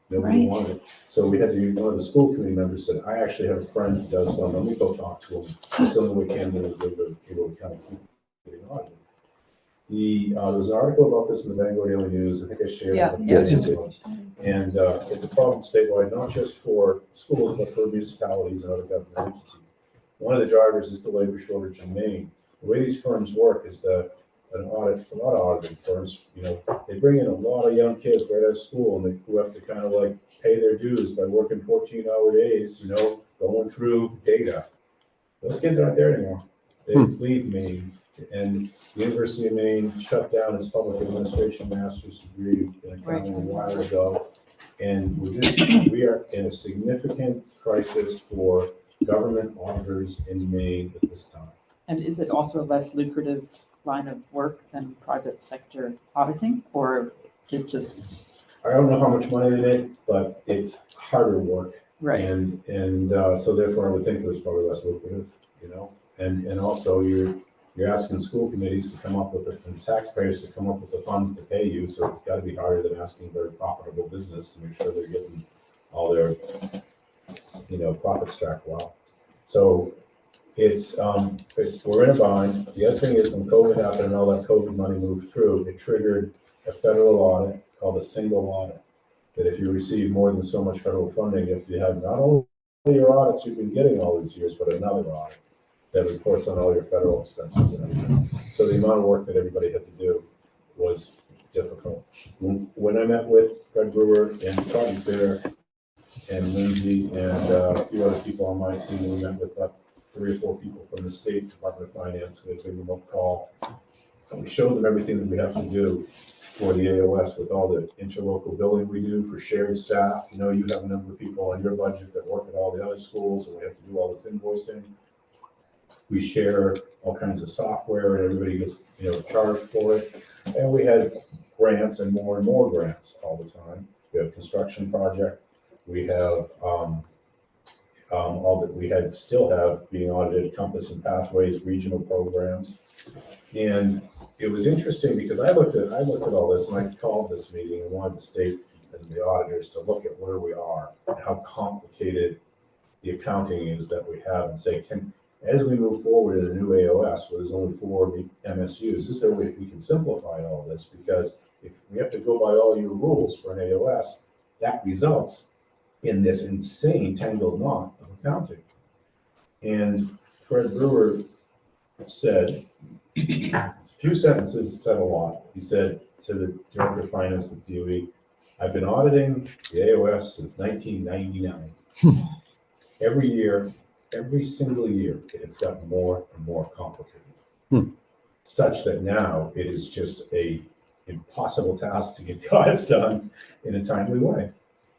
Nobody Right. wanted it. So we had to, one of the school committee members said, I actually have a friend who does some, let me go talk to him. That's the only way Camden was able to kind of keep getting audited. There's an article about this in the Bangor Daily News. I think I shared it. Yes. And it's a problem statewide, not just for schools, but for municipalities and other government entities. One of the drivers is the labor shortage in Maine. The way these firms work is that a lot of auditing firms, they bring in a lot of young kids right out of school, and who have to kind of like pay their dues by working 14-hour days, going through data. Those kids aren't there anymore. They leave Maine. And the University of Maine shut down its public administration master's degree in accounting a while ago. And we are in a significant crisis for government auditors in Maine at this time. And is it also a less lucrative line of work than private sector auditing, or it just? I don't know how much money they make, but it's harder work. Right. And so therefore I would think it was probably less lucrative, and also you're asking school committees to come up with and taxpayers to come up with the funds to pay you. So it's got to be harder than asking a very profitable business to make sure they're getting all their, profits tracked well. So we're in a bind. The other thing is when COVID happened and all that COVID money moved through, it triggered a federal audit called a single audit. That if you receive more than so much federal funding, you have to have not only your audits you've been getting all these years, but another audit that reports on all your federal expenses and everything. So the amount of work that everybody had to do was difficult. When I met with Fred Brewer and Todd there and Lindsay and a few other people on my team, we met with 3 or 4 people from the State Department of Finance. We had a remote call. And we showed them everything that we have to do for the AOS with all the interlocal billing we do for shared staff. You have a number of people on your budget that work at all the other schools, and we have to do all this invoicing. We share all kinds of software, and everybody gets charged for it. And we had grants and more grants all the time. We have a construction project. We have all that we still have being audited, Compass and Pathways regional programs. And it was interesting because I looked at all this, and I called this meeting and wanted the state and the auditors to look at where we are and how complicated the accounting is that we have, and say, as we move forward in a new AOS, where there's only 4 MSUs, is there a way we can simplify all this? Because if we have to go by all your rules for an AOS, that results in this insane tangled knot of accounting. And Fred Brewer said, a few sentences said a lot. He said to the Director of Finance at DOE, I've been auditing the AOS since 1999. Every year, every single year, it has gotten more and more complicated, such that now it is just a impossible task to get the audits done in a timely way.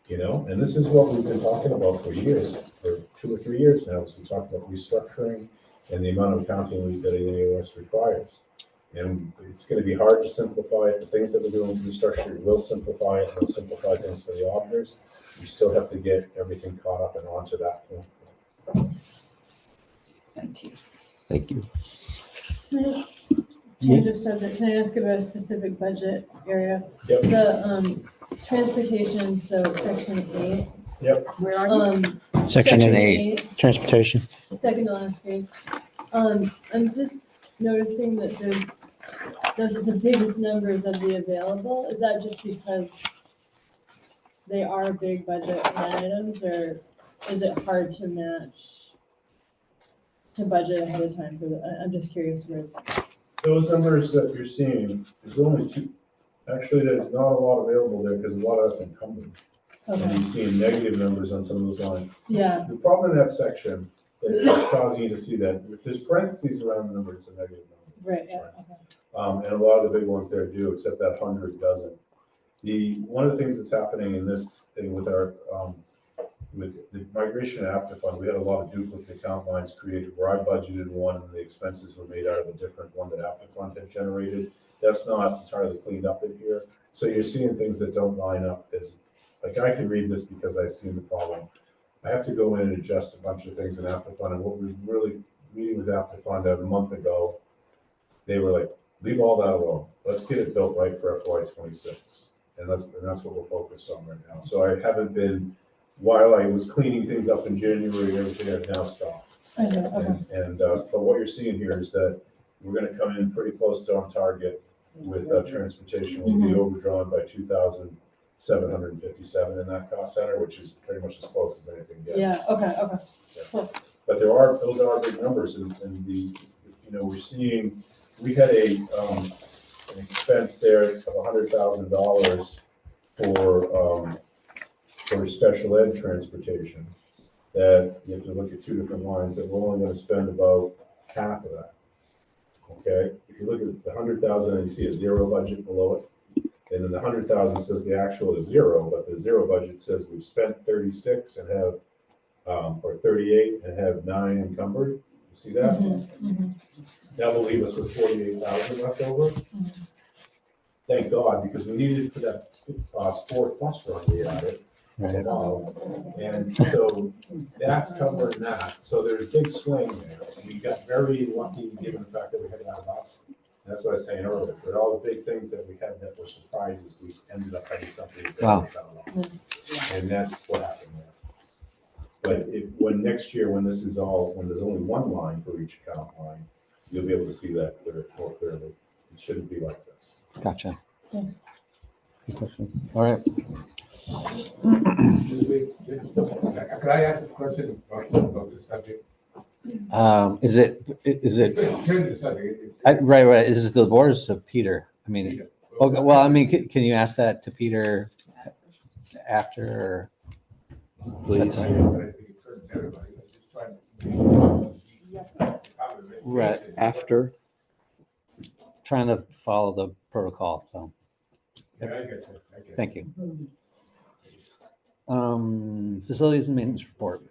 And this is what we've been talking about for years, for 2 or 3 years now, as we talk about restructuring and the amount of accounting that an AOS requires. And it's going to be hard to simplify it. The things that we're doing with restructuring will simplify it. Will simplify things for the auditors. We still have to get everything caught up and onto that point. Thank you. Thank you. change of subject, can I ask about a specific budget area? Yep. The, transportation, so section 8. Where are you? Section 8, 8, transportation. second to last page. I'm just noticing that those are the biggest numbers of the available. Is that just because they are big budget line items, or is it hard to match to budget ahead of time for the, I'm just curious where. Those numbers that you're seeing, there's only two, actually, there's not a lot available there because a lot of that's encumbered. And Okay, you're seeing negative numbers on some of those lines. yeah, The problem in that section that's causing you to see that, if there's parentheses around the number, it's a negative number. right, yeah, okay. And a lot of the big ones there do, except that 100 doesn't. One of the things that's happening in this thing with our, with the migration to Apta Fund, we had a lot of duplicate account lines created where I budgeted one and the expenses were made out of a different one that Apta Fund had generated. That's not entirely cleaned up in here. So you're seeing things that don't line up as, like I can read this because I've seen the problem. I have to go in and adjust a bunch of things in Apta Fund, and what we really meeting with Apta Fund a month ago, they were like, leave all that alone. Let's get it built right for FY26. And that's what we're focused on right now. So I haven't been, while I was cleaning things up in January and everything, I've now stopped. Okay, okay. But what you're seeing here is that we're gonna come in pretty close to on target with transportation. We'll be overdrawn by 2,757 in that cost center, which is pretty much as close as anything gets. Yeah, okay, okay. But those are big numbers, and we're seeing, we had an expense there of $100,000 for special ed transportation, that you have to look at two different lines, that we're only gonna spend about half of that. Okay, if you look at the 100,000 and you see a zero budget below it, and then the 100,000 says the actual is zero, but the zero budget says we've spent 36 and have, or 38 and have 9 encumbered. You see that? That will leave us with 48,000 left over. Thank God, because we needed it for that 4+ run we added. Right. And so that's covering that. So there's a big swing there. We got very lucky given the fact that we had a lot of us. That's what I was saying earlier. For all the big things that we had that were surprises, we ended up having something to bail us out of. And that's what happened there. But when next year, when this is all, when there's only one line for each account line, you'll be able to see that more clearly. It shouldn't be like this. Gotcha. Thanks. Good question. All right. Could I ask a question about the subject? Is it, Change the subject. right, is it the board or is it Peter? I mean, okay, well, I mean, can you ask that to Peter after, or? Please. Right. After, Trying to follow the protocol, so, thank you. Facilities and maintenance report.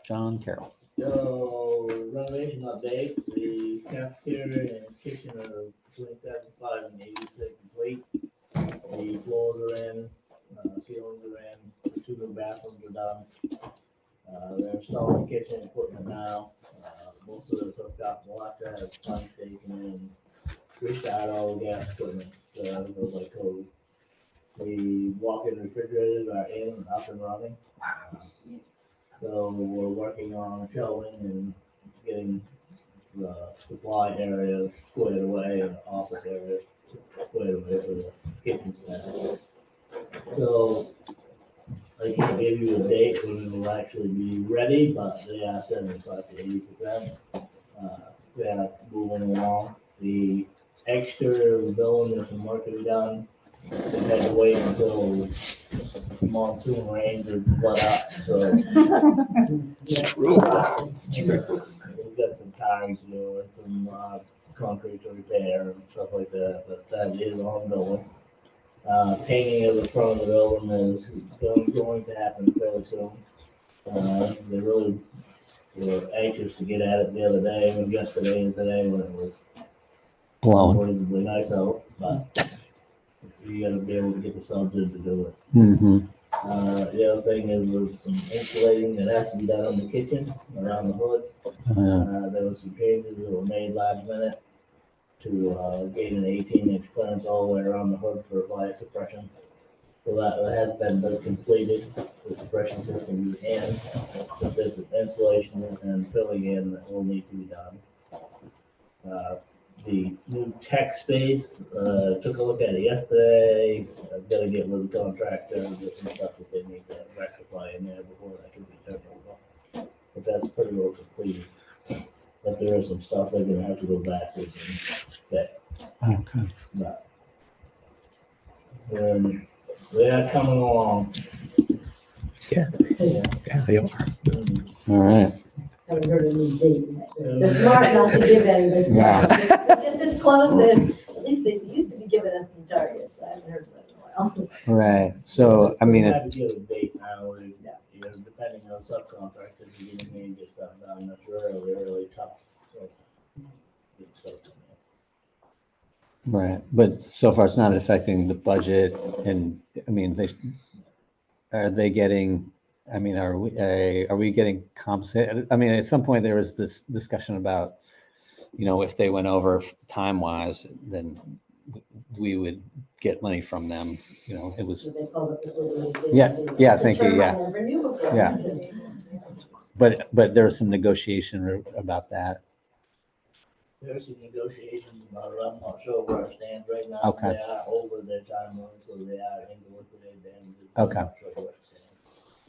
John Carroll. So renovation update, the cafeteria and kitchen are between 75 and 80% complete. The floors are in, ceilings are in, the 2 new bathrooms are done. They're installing kitchen equipment now. Most of it's hooked up, we'll have to have plunge taken in, restart all the gas equipment, goes like code. The walk-in refrigerators are in and up and running. So we're working on shelving and getting the supply area squared away and office area squared away for the kitchen staff. So I can't give you a date when it will actually be ready, but they are 75 to 80%. They are moving along. The exterior building, there's some work to be done. We had to wait until monsoon rains are let up, so. We've got some tiring to do and some concrete to repair and stuff like that, but that is ongoing. Painting of the front of the building is going to happen fairly soon. They really were anxious to get at it the other day, and yesterday and today when it was Blown. unbelievably nice out, but you gotta be able to get the subs in to do it. Mm-hmm. The other thing is there's some insulating that has to be done in the kitchen around the hood. There was some changes that were made last minute. to gain an 18-inch clearance all the way around the hood for fire suppression. So that has been completed, the suppression system, and there's installation and filling in that will need to be done. The new tech space, took a look at it yesterday. I've got to get with the contractor and get some stuff that they need to rectify in there before that can be turned over. But that's pretty well completed. But there is some stuff they're gonna have to go back with and fix. Okay. But they are coming along. Yeah. Yeah. Yeah, they are. All right. Haven't heard a new date yet. They're smart not to give any this time. They get this close, then at least they used to be giving us some targets. I haven't heard that in a while. Right. So, I mean, Hard to give a date now, you know, depending on subcontractors, you can get stuff done, that's really tough. So, it's so, right. But so far it's not affecting the budget. And I mean, are they getting, I mean, are we getting compensated? I mean, at some point there was this discussion about, you know, if they went over time wise, then we would get money from them. You know, it was, So they call it. Yeah, thank you, yeah. Revenue before. Yeah. but there was some negotiation about that. There's some negotiations about it, I'm not sure where it stands right now. Okay. They are over their timeline, so they are into liquidated damages. Okay. I'm not sure where it stands.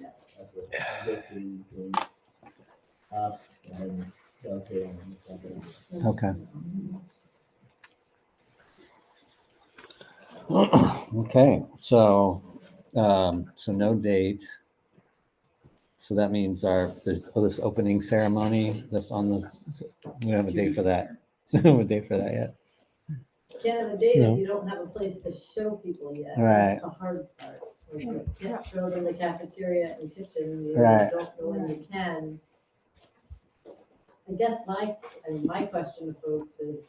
Yeah, that's the negotiation between us and Delta and something. Okay. Okay, so no date. So that means there's this opening ceremony that's on the, we don't have a date for that. We don't have a date for that yet. Can't have a date No. if you don't have a place to show people yet. Right. That's the hard part. Like, you can't show it in the cafeteria and kitchen, you Right. don't know when you can. I guess my question to folks is,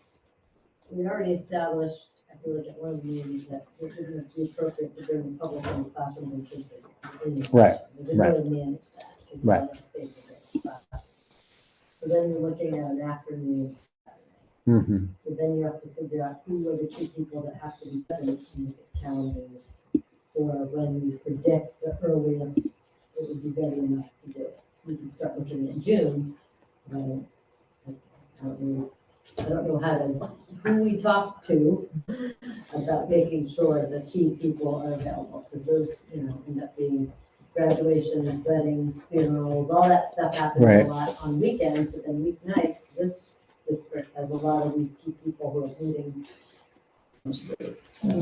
we already established, I feel like at one of the meetings, that it wouldn't be appropriate to bring the public in the classroom and kids in the Right, session. We didn't right. really manage that. 'Cause we Right. don't have space in the class. So then you're looking at an afternoon. Mm-hmm. So then you have to figure out who are the two people that have to be present and look at calendars, or when you predict the earliest it would be ready enough to do it. So you can start looking at June. Right? I don't know who we talk to about making sure the key people are available, because those, end up being graduations, weddings, funerals, all that stuff happens Right. a lot on weekends, but then weeknights, this district has a lot of these key people who have meetings. You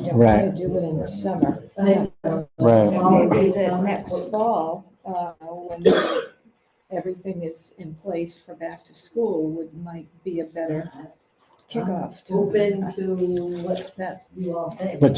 don't Right. want to do it in the summer. I know. Right. Maybe the next fall, when everything is in place for back to school, might be a better kickoff. to- Open to what That, you all think. But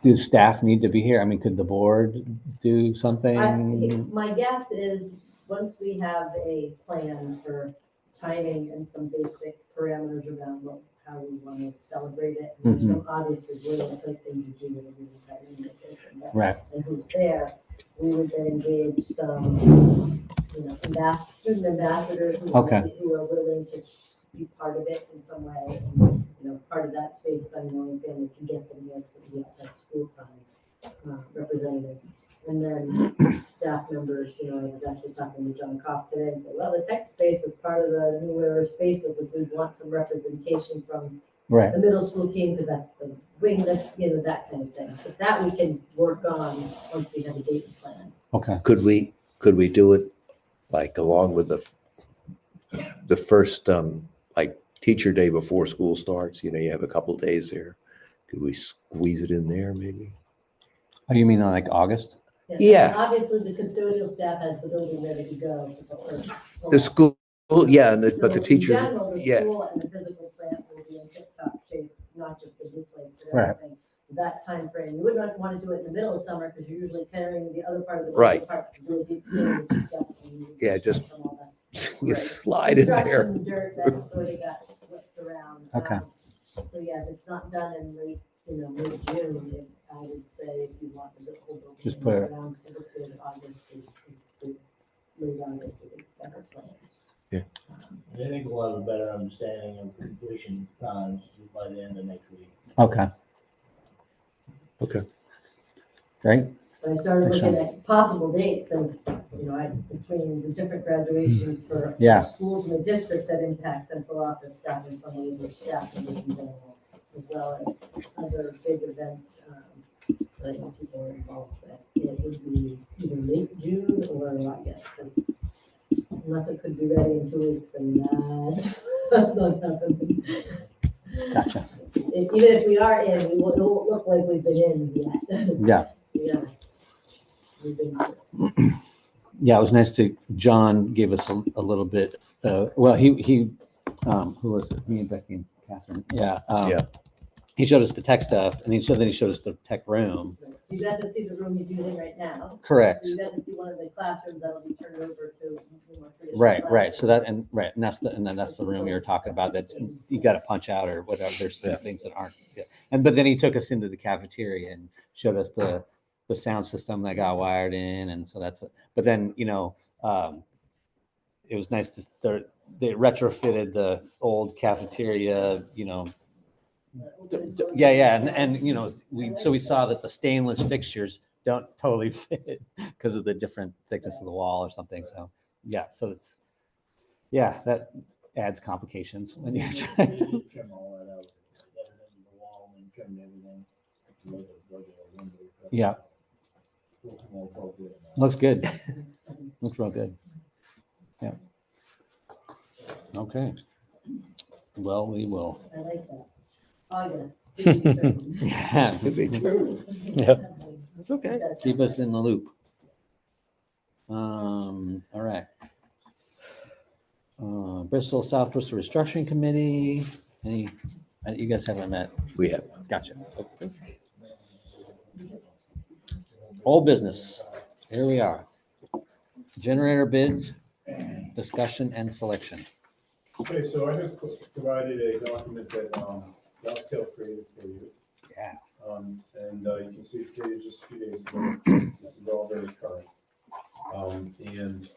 do staff need to be here? I mean, could the board do something? My guess is, once we have a plan for timing and some basic parameters around how we want to celebrate it, and there's some obviously really like things to do with it, really try to make it, Right. and who's there, we would then engage some, student ambassadors who are willing to be part of it in some way. And, part of that's based on knowing family can get them there to be at school time, representatives. And then staff members, I was actually talking to John Koff today and said, well, the tech space is part of the newer spaces, if we want some representation from Right. the middle school team, because that's the wing, that's, that kind of thing. But that we can work on once we have a date and plan. Okay. Could we do it like along with the first, like teacher day before school starts? You have a couple days there. Could we squeeze it in there maybe? Oh, you mean like August? Yes, Yeah. and obviously, the custodial staff has the building ready to go. The school, yeah, but the So in teacher, general, the yeah. school and the physical plant will be in tip-top shape, not just the new place, but Right. everything. So that timeframe, you wouldn't want to do it in the middle of summer, because you're usually carrying the other part of the building Right. apart to do a deep cleaning and stuff, and you Yeah, just from all that You slide in there. construction dirt that sort of got whipped around. Okay. So yeah, if it's not done in late, mid-June, I would say if you want to hold. Just put it- Around August is late August is a better plan. I think we'll have a better understanding of completion times by the end of next week. Okay. Okay. Great. I started Thanks, looking at possible dates and, between the different graduations for Yeah. schools in the district that impact central office staff and some of the other staff divisions, as well as other big events, that I know people are involved with. It would be either late June or August, because unless it could be ready in 2 weeks, and that's not happening. Gotcha. Even if we are in, we won't look like we've been in yet. Yeah. Yeah. We've been. Yeah, it was nice to, John gave us a little bit, well, he, who was it? Me and Becky and Catherine. Yeah. Yeah. He showed us the tech stuff and then he showed us the tech room. So you got to see the room he's using right now. Correct. So you got to see one of the classrooms that'll be turned over to the more traditional. Right. So classroom. and that's the room you were talking about that you got to punch out or whatever. There's some things that aren't. Yeah. But then he took us into the cafeteria and showed us the sound system that got wired in. And so but then, it was nice to they retrofitted the old cafeteria, yeah. And we saw that the stainless fixtures don't totally fit because of the different thickness of the wall or something. So that adds complications when you're trying to. Trim all that out, everything, the wall and trimmed everything. Yeah, Looks more appropriate now. looks good. Looks real good. Yeah. Okay. Well, we will. I like that. August. to be determined. Yeah. Could be true. Yeah. That's okay. Keep us in the loop. All right. Bristol, South Bristol Restructuring Committee. You guys haven't met? We have. Gotcha. Old business. Here we are. Generator bids, discussion and selection. Okay, so I have provided a document that Dovetail created for you. Yeah. And you can see it's dated just a few days ago. This is all very current. And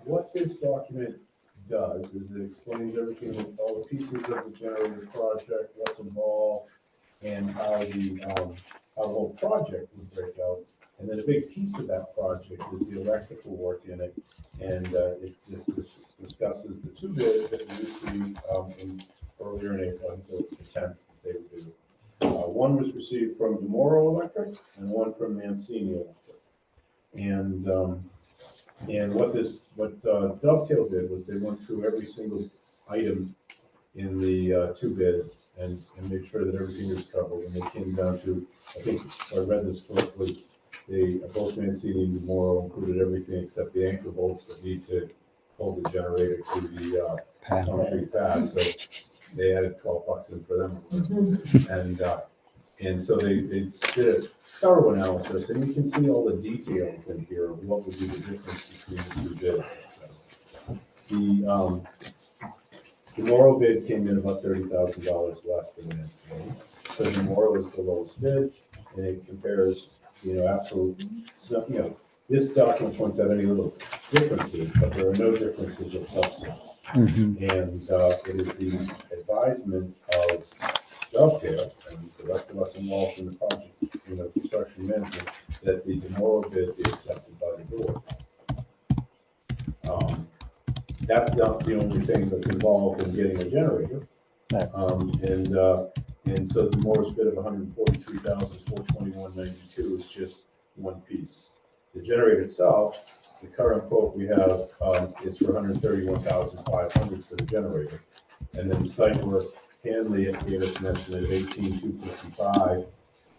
what this document does is it explains everything, all the pieces of the generator project, what's involved, and how the whole project would break out. And then a big piece of that project is the electrical work in it. And it just discusses the two bids that we received earlier in April. I think it was the 10th they were due. One was received from DeMoro Electric and one from Mancini Electric. And what Dovetail did was they went through every single item in the two bids and made sure that everything was covered. And they came down to, I think if I read this correctly, both Mancini and DeMoro included everything except the anchor bolts that need to hold the generator to the concrete pad. So they added $12 in for them. And so they did a thorough analysis, and you can see all the details in here of what would be the difference between the two bids. So the DeMoro bid came in about $30,000 less than Mancini. So DeMoro is the lowest bid, and it compares, this document points out any little differences, but there are no differences of substance. Mhm. And it is the advisement of Dovetail and the rest of us involved in the project, construction management, that the DeMoro bid be accepted by the board. That's not the only thing that's involved in getting a generator. Right. And so DeMoro's bid of $143,421.92 is just one piece. The generator itself, the current quote we have is for $131,500 for the generator. And then site work, Hanley gave us an estimate of $18,255.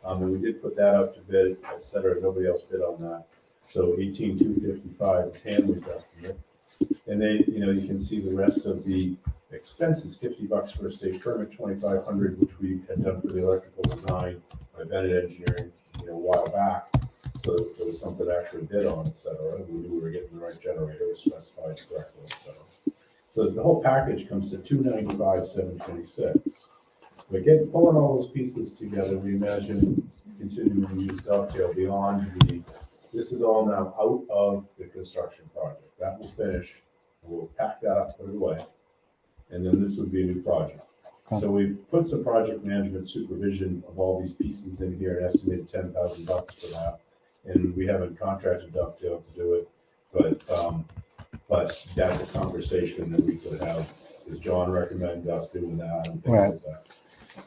And we did put that up to bid, et cetera. Nobody else bid on that. So $18,255 is Hanley's estimate. And you can see the rest of the expenses, $50 for a state permit, $2,500, which we had done for the electrical design by Bennett Engineering, a while back. So there was something to actually bid on, et cetera. We knew we were getting the right generator, it was specified correctly, et cetera. So the whole package comes to $295,726. But pulling all those pieces together, we imagine continuing to use Dovetail beyond this is all now out of the construction project. That will finish We'll pack that up, put it away, and then this would be a new project. So we've put some project management supervision of all these pieces in here, and estimated $10,000 for that. And we haven't contracted Dovetail to do it, but that's a conversation that we could have. Does John recommend us doing that and things Right. like that?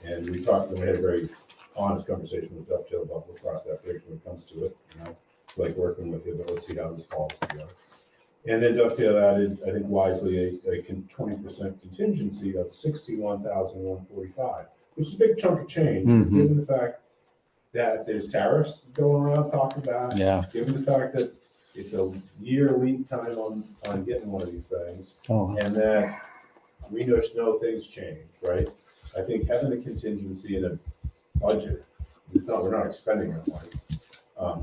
And we talked, we had a very honest conversation with Dovetail about we'll cross that bridge when it comes to it, you know, like working with you, but let's see how this falls together. And then Dovetail added, I think wisely, a 20% contingency of $61,145, which is a big chunk of change, Mhm. given the fact that there's tariffs going around talking about, Yeah. given the fact that it's a year lead time on getting one of these things, Oh, and that we just know things change, right? I think having a contingency in a budget, we're not expending that money,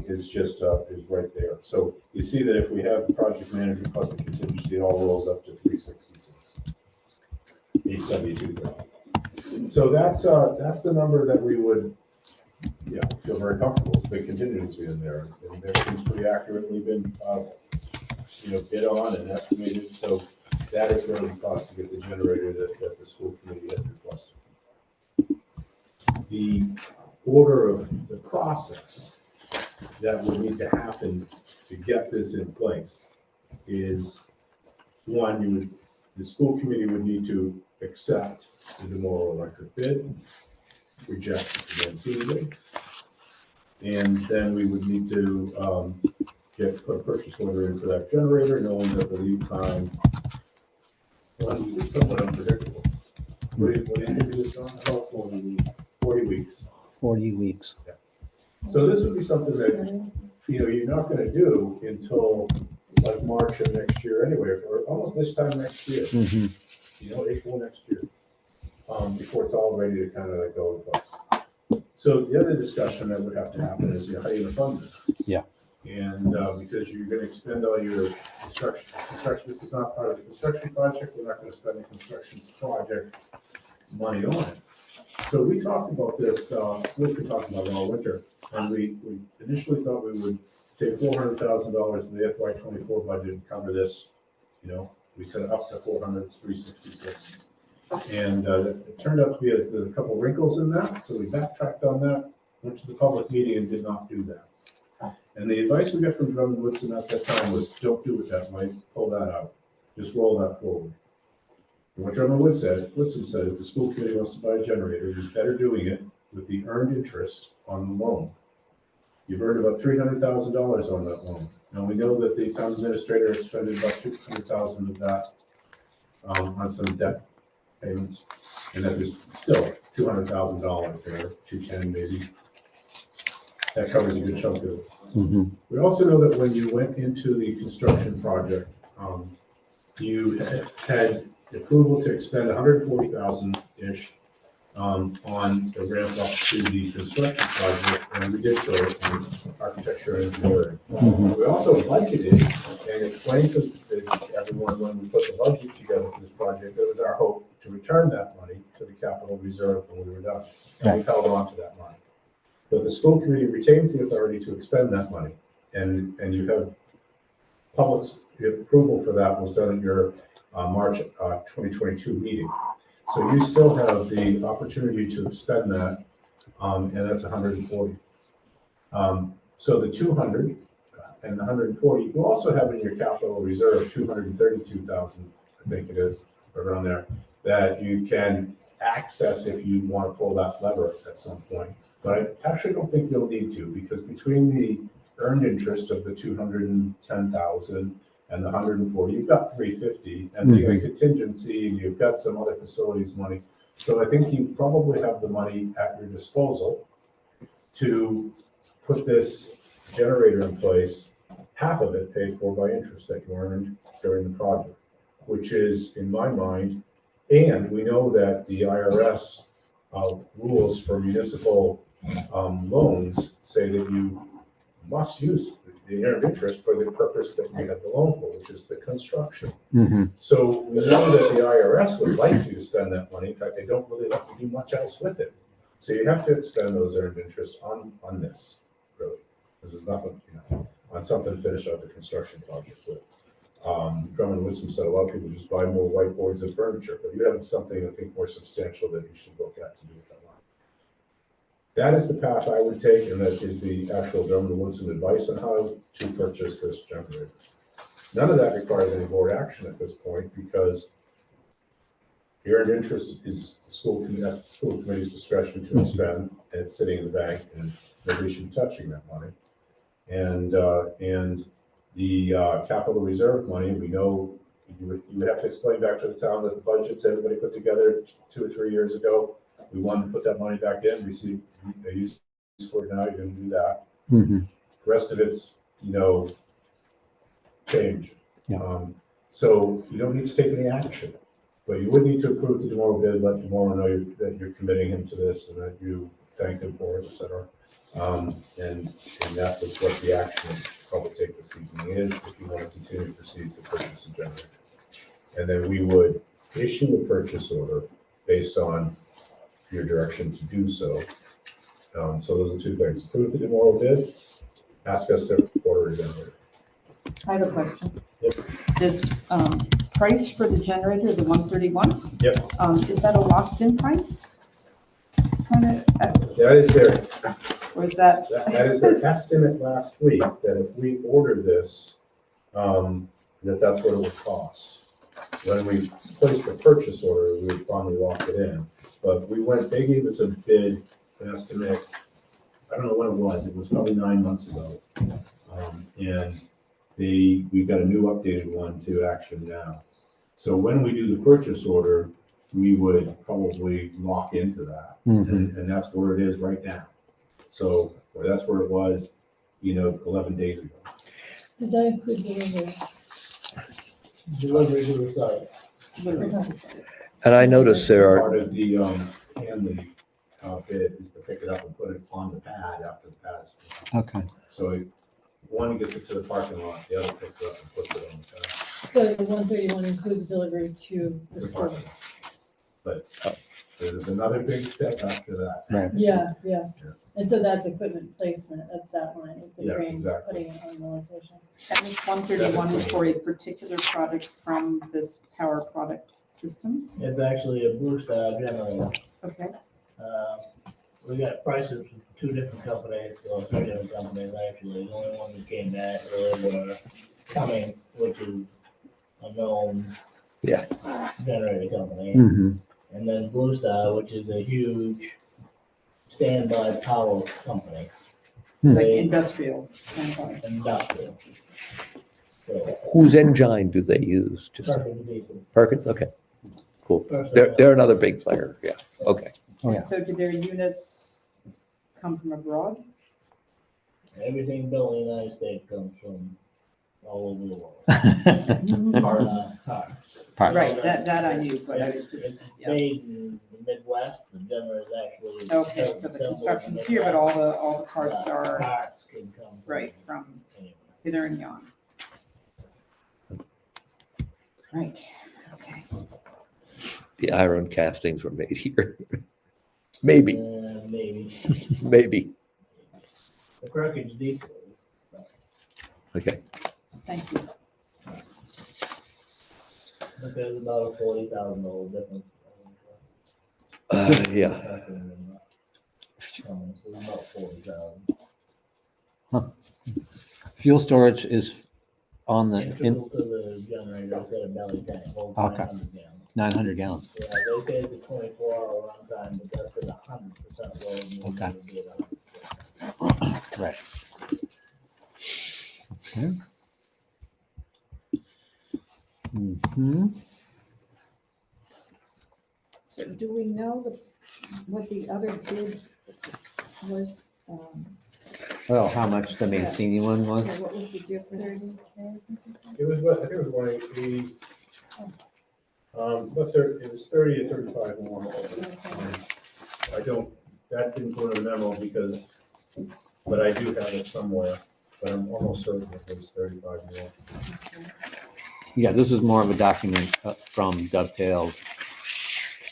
is right there. So you see that if we have the project management plus the contingency, it all rolls up to 366, 872. So that's the number that we would, feel very comfortable with the contingency in there. And everything's pretty accurately been, bid on and estimated. So that is where it costs to get the generator that the school committee has requested. The order of the process that would need to happen to get this in place is, one, the school committee would need to accept the DeMoro Electric bid, reject the Mancini bid, and then we would need to put a purchase order in for that generator, knowing that the lead time is somewhat unpredictable. What do you think it is, John? About 40 weeks. 40 weeks. 40 weeks. So this would be something that, you're not gonna do until like March of next year anyway, or almost this time next year, Mhm. April next year, before it's all ready to kind of like go in place. So the other discussion that would have to happen is, how you gonna fund this? Yeah. And, because you're gonna expend all your construction, this was not part of the construction project, we're not gonna spend the construction project money on it. So we talked about this, we've been talking about it all winter, and we initially thought we would take $400,000 in the FY '24 budget and cover this. We said up to 400, it's 366. And it turned out to be there's a couple wrinkles in that, so we backtracked on that, went to the public meeting and did not do that. And the advice we got from Drummond Woodson at that time was, don't do it that way, pull that out, just roll that forward. And what Drummond Woodson said is the school committee wants to buy a generator, who's better doing it with the earned interest on the loan. You've earned about $300,000 on that loan. Now, we know that the town administrator expended about $200,000 of that on some debt payments, and that there's still $200,000 there, 210 maybe. That covers a good chunk of this. Mhm. We also know that when you went into the construction project, you had approval to expend 140,000-ish on the ramp up to the construction project, and we did so in architecture and engineering. We also budgeted and explained to everyone when we put the budget together for this project, that it was our hope to return that money to the capital reserve when we were done. And we held on to that money. But the school committee retains the authority to expend that money, and you have public approval for that was done at your March 2022 meeting. So you still have the opportunity to expend that, and that's 140. So the 200 and the 140, you also have in your capital reserve 232,000, I think it is, around there, that you can access if you want to pull that lever at some point. But I actually don't think you'll need to, because between the earned interest of the 210,000 and the 140, you've got 350, and you got contingency, and you've got some other facilities money. So I think you probably have the money at your disposal to put this generator in place, half of it paid for by interest that you earned during the project, which is, in my mind, and we know that the IRS rules for municipal loans say that you must use the earned interest for the purpose that you have the loan for, which is the construction. So we know that the IRS would like you to spend that money. In fact, they don't really let you do much else with it. So you have to expend those earned interests on this, really. This is nothing, on something to finish out the construction project with. Drummond Woodson said a lot of people just buy more whiteboards and furniture, but you have something I think more substantial that you should look at to do with that line. That is the path I would take, and that is the actual Drummond Woodson advice on how to purchase this generator. None of that requires any board action at this point, because the earned interest is the school committee's discretion to expend, and it's sitting in the bank, and nobody should be touching that money. And the capital reserve money, we know you would have to explain back to the town that the budgets everybody put together 2 or 3 years ago, we wanted to put that money back in. We see a use for it now. You're going to do that. Mm-hmm. The rest of it's, change. Yeah. So you don't need to take any action, but you would need to approve the tomorrow bid, let tomorrow know that you're committing him to this and that you thank him for it, et cetera. And that was what the action you should probably take this evening is, if you want to continue to proceed to purchase a generator. And then we would issue a purchase order based on your direction to do so. So those are two things: approve the tomorrow bid, ask us to order a generator. I have a question. Yep. This price for the generator, the 131? Yep. Is that a locked-in price? That is their Or is that? that is their estimate last week, that if we order this, that's what it would cost. When we placed the purchase order, we would finally lock it in. But they gave us a bid, an estimate, I don't know when it was probably 9 months ago. And we've got a new updated one to action now. So when we do the purchase order, we would probably lock into that. Mm-hmm. And that's where it is right now. So, or that's where it was, 11 days ago. Does that include delivery? Delivery to the site. And I noticed there are, Part of the bid is to pick it up and put it on the pad after the pad is finished. Okay. So one gets it to the parking lot, the other picks it up and puts it on the pad. So the 131 includes delivery to the The store? parking lot. But there's another big step after that. Right. Yeah. Yeah. And so that's equipment placement, that's that line, is the Yeah, crane exactly. putting it on the location. That was 131 for a particular product from this Power Products Systems? It's actually a Blue Star generator. Okay. We got prices from 2 different companies, or 3 different companies actually. The only one that came back really were Cummins, which is a known Yeah. generator company. Mm-hmm. And then Blue Star, which is a huge standby power company. Hmm. Like They- industrial. Industrial. So, whose engine do they use? Just perfect diesel. Perkins? Okay, cool. Personal- They're another big player. Yeah, okay. Oh, yeah. So do their units come from abroad? Everything built in the United States comes from all over the world. Cars. Cars. Parts. Right, that I knew, but I was It's just, it's yeah. made in the Midwest. The generator is actually. Okay, built so and the assembled in construction's here, but all the parts Midwest. are Parts can come. right from anywhere. hither and yon. Right, okay. The iron castings were made here. Maybe, Maybe. maybe. The Perkins diesel. Okay. Thank you. But there's about a $40,000 difference. Yeah. It's about 40,000. Fuel storage is on the, Integral to the generator, it's got a belly tank, holds Okay. 900 gallons. 900 gallons. Yeah, they say it's a 24-hour runtime, but that's at 100% load. and we Okay. never get 100%. Right. Okay. Mm-hmm. So do we know what the other bid was? Well, how much the Mancini one was? Yeah, what was the difference? It was what, I think it was 180. But it was 30 or 35 more. That didn't go in the memo but I do have it somewhere, but I'm almost certain it was 35 more. Yeah, this is more of a document from Dovetail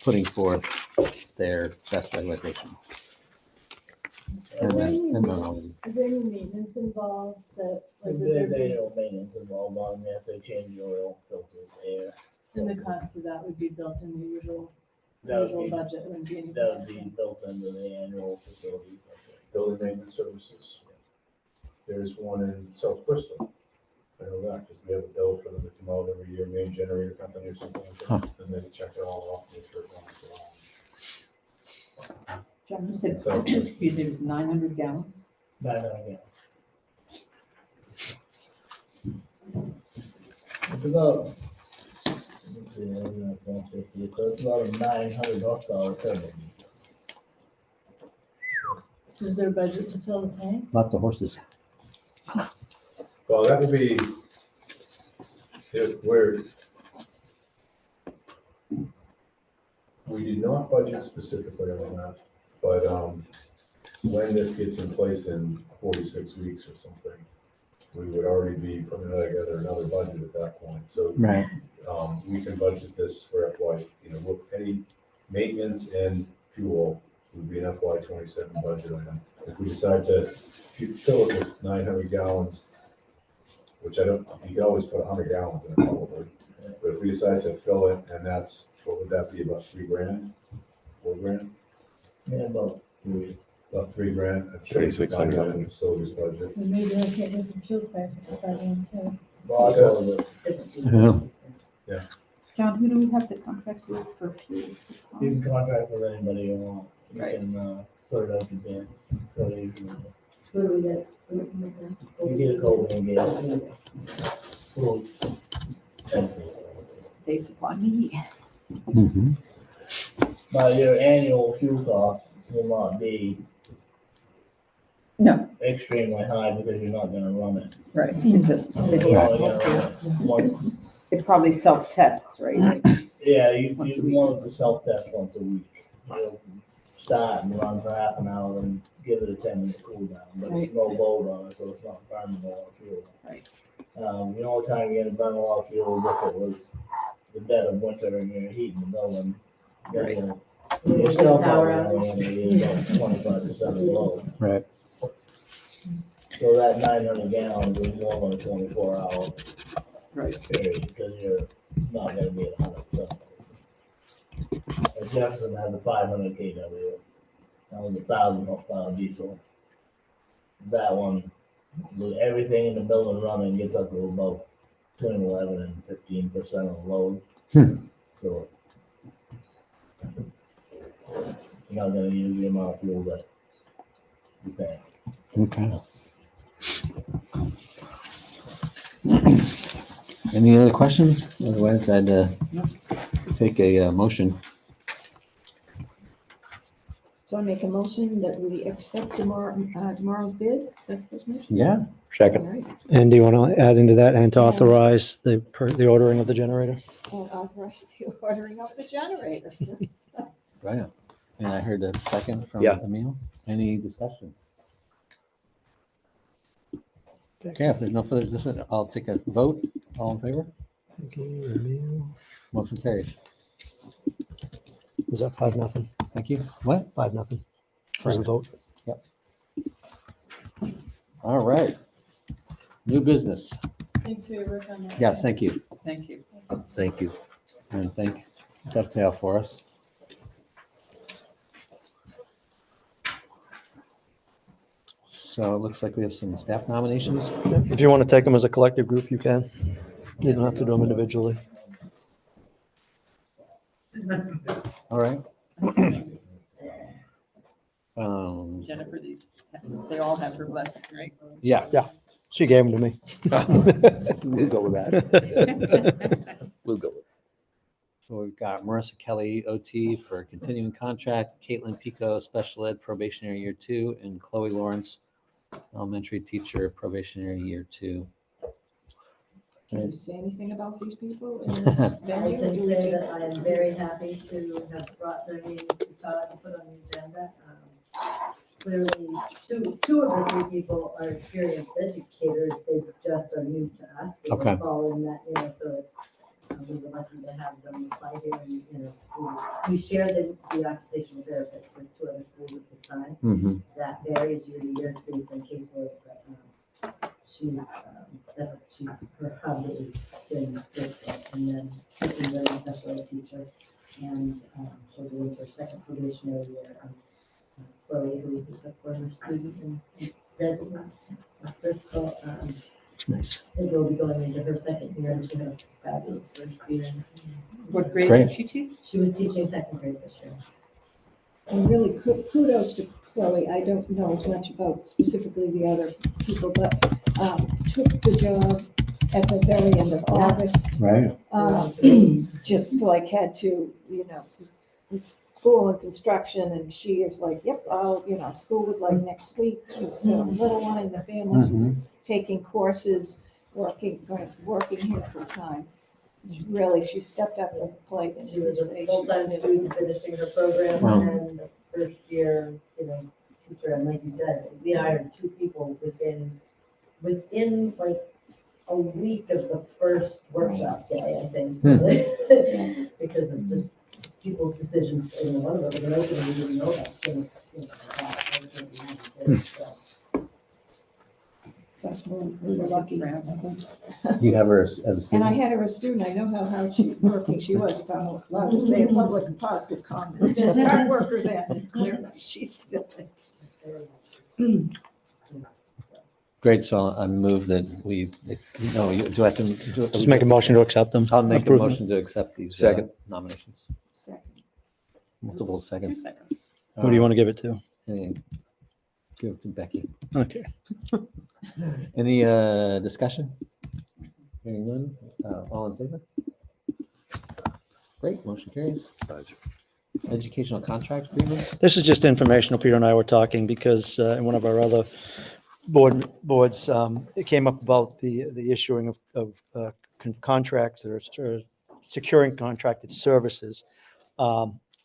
putting forth their best realization. Is there any, And then, is there any maintenance involved that, like, would there There's be, annual maintenance involved on this, they change the oil filters, air. and the cost of that would be built in the usual That would usual be, budget, wouldn't be anything that would be extra? built into the annual facility budget. Building maintenance services. There's one in South Bristol. I know that because we have a bill for them to come out every year, main generator company or something like that. And then check it all off, make sure it runs well. John, you said, So- excuse me, it was 900 gallons? Yeah. It's about, let's see, it's about a 900 horsepower turbine. Is there a budget to fill the tank? lots of horses. Well, that would be, we did not budget specifically on that, but when this gets in place in 46 weeks or something, we would already be putting together another budget at that point. So Right. we can budget this for FY, any maintenance and fuel would be an FY 27 budget item. If we decide to fill it with 900 gallons, which you can always put 100 gallons in it probably. But if we decide to fill it, and that's, what would that be, about $3,000, $4,000? Yeah, about 3. About $3,000. a 3,600. in the facilities budget. And maybe I can't do some fuel prices at that one too. Well, that's all of it. Yeah. John, who do we have to contract with for fuel? You can contract with anybody you want. You Right. can, put it out to bid. So you can- Who do we get? you get a code and get it. Well, They supply me. Mhm. But your annual fuel cost will not be No, extremely high because you're not gonna run it. right, you just, You're only gonna run it once. it probably self-tests, right? Yeah, you Once a you week. want it to self-test once a week. You'll start and run for half an hour and give it a 10-minute cool down, but Right. it's no load on it, so it's not burning a lot of fuel. Right. The only time you're gonna burn a lot of fuel is if it was the dead of winter and you're heating the building. Then Right. You're still Power probably only gonna use about 25% of the load. Right. So that 900 gallons is more than a 24-hour Right. period, because you're not gonna be at 100%. Jefferson has a 500 kW, that was 1,000 horsepower diesel. That one, with everything in the building running, gets up to about between 11 and 15% of the load. So you're not gonna use the amount of fuel that you think. Okay. Any other questions? Otherwise, I'd take a motion. So I make a motion that we accept tomorrow's bid. Is that the first motion? Yeah. All Second. right. And do you want to add into that and to Yeah. authorize the ordering of the generator? And authorize the ordering of the generator. Right. And I heard a second from Yeah. Emil. Any discussion? Okay, if there's no further discussion, I'll take a vote. All in favor? Motion carries. Is that 5-0? Thank you. What? 5-0. First vote. All right. New business. Thanks for your work on that. Yes, thank you. Thank you. Thank you. And thank Dovetail for us. So it looks like we have some staff nominations. If you want to take them as a collective group, you can. You don't have to do them individually. All right. Jennifer, they all have her blessing, right? Yeah. She gave them to me. We'll go with that. We'll go with So we've got Marissa Kelly, OT for continuing contract, Caitlin Pico, special ed probationary year 2, and Chloe Lawrence, elementary teacher probationary year 2. Can you say anything about these people in this I venue? can Do we say just- that I am very happy to have brought their names to Todd and put on the agenda. Clearly, two of the 3 people are experienced educators, they just are new to us. So Okay. they fall in that, so it's, we were lucky to have them apply here and, we share the occupational therapist with 2 other schools at the time. Mhm. That varies year to year based on caseload, but her hub is in Bristol, and then she's a special ed teacher, and she'll go into her second probationary year. Chloe, who is a former student and resident of Bristol, Nice. and will be going into her second year, and she has a fabulous first year. What grade Great. did she teach? She was teaching second grade this year. And really kudos to Chloe. I don't know as much about specifically the other people, but took the job at the very end of August. Right. Just like had to, it's school and construction, and she is like, yep, school was like next week. She's got a little one in the family. She was taking courses, working here full time. She stepped up to the plate. And She was say a she full-time was- student finishing her program Wow. and the first year, teacher. And like you said, we hired 2 people within like a week of the first workshop day, I think. Because of just people's decisions. One of them was an opening, we didn't know that. So we were lucky, I think. You have her as a And I student? had her as a student. I know how hard working she was, if I'm allowed to say a public positive comment. She was a hard worker then, and clearly she still is. Great, so I move that do I have to? Just make a motion to accept them. I'll make a approve them. motion to accept these Second. nominations. Second. Multiple 2 seconds. seconds. Who do you want to give it to? Give it to Becky. Okay. Any discussion? Hearing none, all in favor? Great, motion carries. Educational contract agreement? This is just informational. Peter and I were talking because in one of our other boards, it came up about the issuing of contracts that are securing contracted services.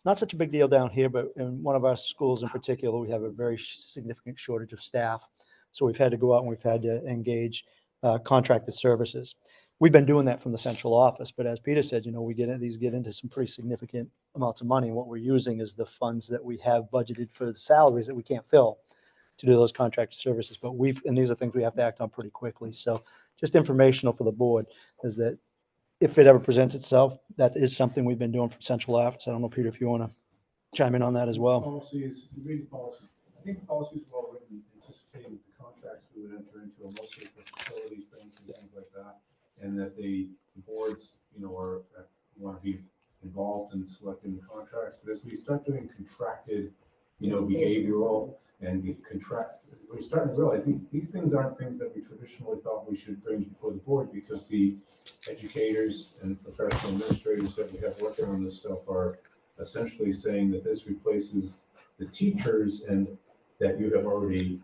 Not such a big deal down here, but in one of our schools in particular, we have a very significant shortage of staff. So we've had to go out and we've had to engage contracted services. We've been doing that from the central office, but as Peter said, we get into some pretty significant amounts of money. And what we're using is the funds that we have budgeted for the salaries that we can't fill to do those contracted services. But and these are things we have to act on pretty quickly. So just informational for the board is that if it ever presents itself, that is something we've been doing from central office. I don't know, Peter, if you want to chime in on that as well. Policies, if you read the policy, I think the policies were well written, anticipating the contracts we would enter into are mostly for facilities, things and things like that. And that the boards, want to be involved in selecting the contracts. But as we start doing contracted, behavioral and we're starting to realize these things aren't things that we traditionally thought we should bring before the board, because the educators and professional administrators that we have working on this stuff are essentially saying that this replaces the teachers and that you have already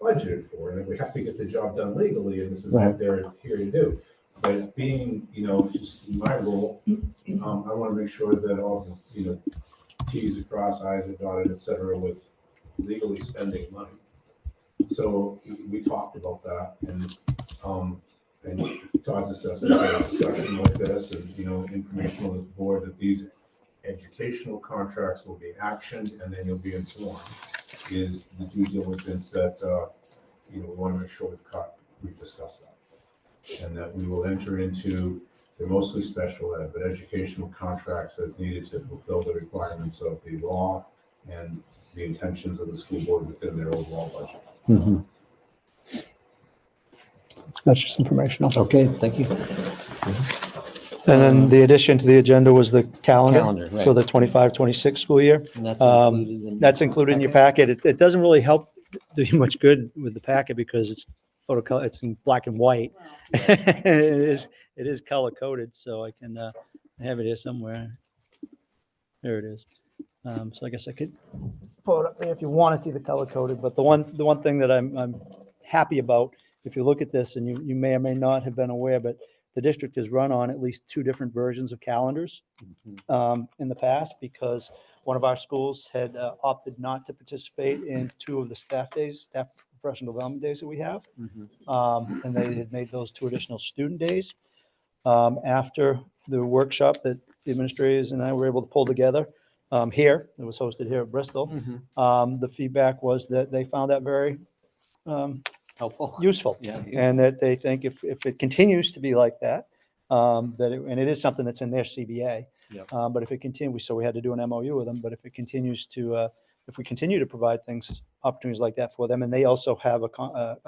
budgeted for, and that we have to get the job done legally, and this is what they're here to do. But being, just in my role, I want to make sure that all, T's are crossed, I's are dotted, et cetera, with legally spending money. So we talked about that, and Todd's assessment of a discussion like this, and, informational to the board that these educational contracts will be actioned, and then you'll be informed, is the due diligence that, we want to make sure we've discussed that. And that we will enter into, they're mostly special ed, but educational contracts as needed to fulfill the requirements of the law and the intentions of the school board within their overall budget. Mm-hmm. That's just informational. Okay, thank you. And then the addition to the agenda was the calendar Calendar, right. for the 25-26 school year. And that's included in. That's included in your packet. It doesn't really help do you much good with the packet because it's it's in black and white. It is color coded, so I can I have it here somewhere. There it is. So I guess I could pull it up there if you want to see the color coded. But the one thing that I'm happy about, if you look at this, and you may or may not have been aware, but the district has run on at least 2 different versions of calendars in the past, because one of our schools had opted not to participate in 2 of the staff professional development days that we have. And they had made those 2 additional student days. After the workshop that the administrators and I were able to pull together, here. It was hosted here at Bristol. The feedback was that they found that very Helpful. useful. Yeah. And that they think if it continues to be like that, and it is something that's in their CBA. Yep. But if it continues, so we had to do an MOU with them, but if it continues to, if we continue to provide things, opportunities like that for them, and they also have a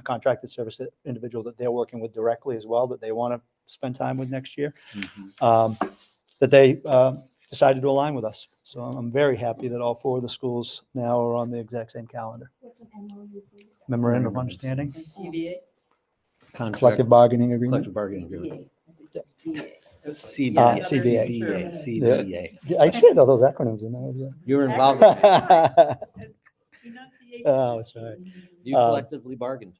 contracted service individual that they're working with directly as well, that they want to spend time with next year, that they decided to align with us. So I'm very happy that all 4 of the schools now are on the exact same calendar. What's an MOU, please? Memorandum of Understanding, CBA. Contract, collective bargaining agreement. collective bargaining agreement. CBA. CBA. I should know those acronyms in there. You were involved. Oh, that's right. You collectively bargained.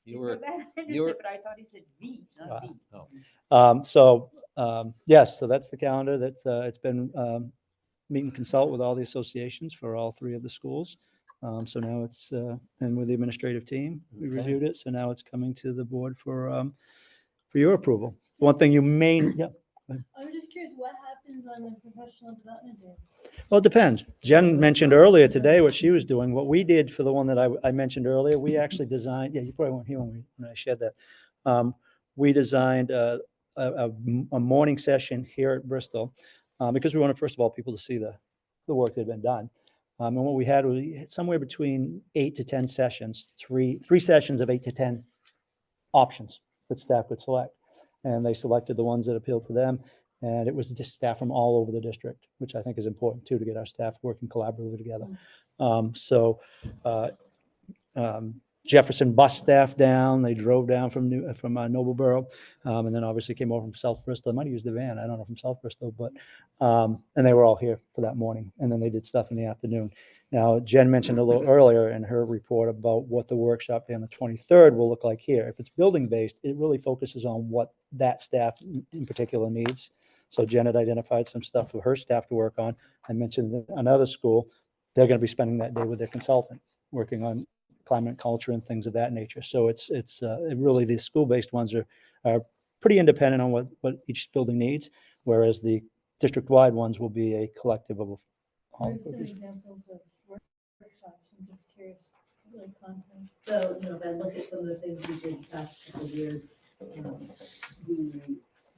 You were, you were- But I thought he said V, not V. Yes, so that's the calendar that's, it's been, meet and consult with all the associations for all 3 of the schools. So now it's, and with the administrative team, we Okay. reviewed it. So now it's coming to the board for your approval. One thing you may, yeah, I'm just curious, what happens on the professional development days? well, it depends. Jen mentioned earlier today what she was doing. What we did for the one that I mentioned earlier, we actually designed, yeah, you probably weren't here when I shared that. We designed a morning session here at Bristol because we wanted, first of all, people to see the work that had been done. And what we had was somewhere between 8 to 10 sessions, three sessions of 8 to 10 options that staff could select. And they selected the ones that appealed to them. And it was just staff from all over the district, which I think is important too, to get our staff working collaboratively together. Jefferson bus staff down, they drove down from Noblesboro, and then obviously came over from South Bristol. They might have used the van, I don't know, from South Bristol, but, and they were all here for that morning. And then they did stuff in the afternoon. Now, Jen mentioned a little earlier in her report about what the workshop day on the 23rd will look like here. If it's building-based, it really focuses on what that staff in particular needs. So Jen had identified some stuff for her staff to work on. I mentioned that another school, they're going to be spending that day with their consultant, working on climate culture and things of that nature. So it's really the school-based ones are pretty independent on what each building needs, whereas the district-wide ones will be a collective of all. What are some examples of workshops? I'm just curious, like content. So, if I look at some of the things we did the past couple of years,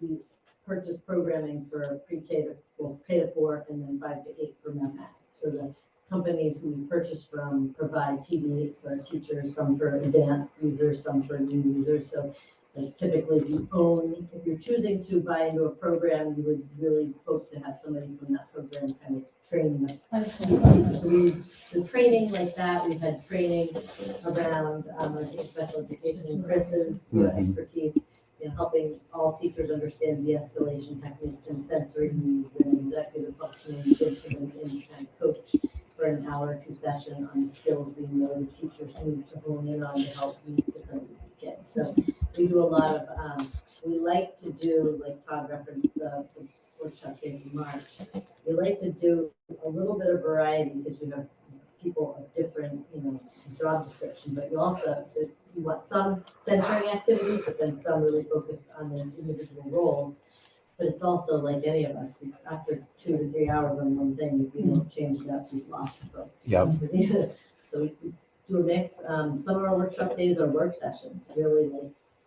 we purchased programming for pre-K to, well, K to 4 and then 5 to 8 for mathematics. So the companies who we purchase from provide PD for teachers, some for advanced users, some for new users. So like typically if you're choosing to buy into a program, you would really hope to have somebody from that program kind of train them. I see. So training like that, we've had training around, I think special education and Chris's expertise in helping all teachers understand de-escalation techniques and sensory needs and executive functioning, give them and kind of coach for an hour or 2 session on the skills we know the teachers need to hone in on to help meet the current needs of kids. So we do a lot of, we like to do, like Todd referenced the workshop day in March. We like to do a little bit of variety because you have people of different, job description, but you also, so you want some centering activities, but then some really focused on the individual roles. But it's also like any of us, after 2 to 3 hours on one thing, if you don't change it up, you've lost folks. Yep. So we do a mix. Some of our workshop days are work sessions, really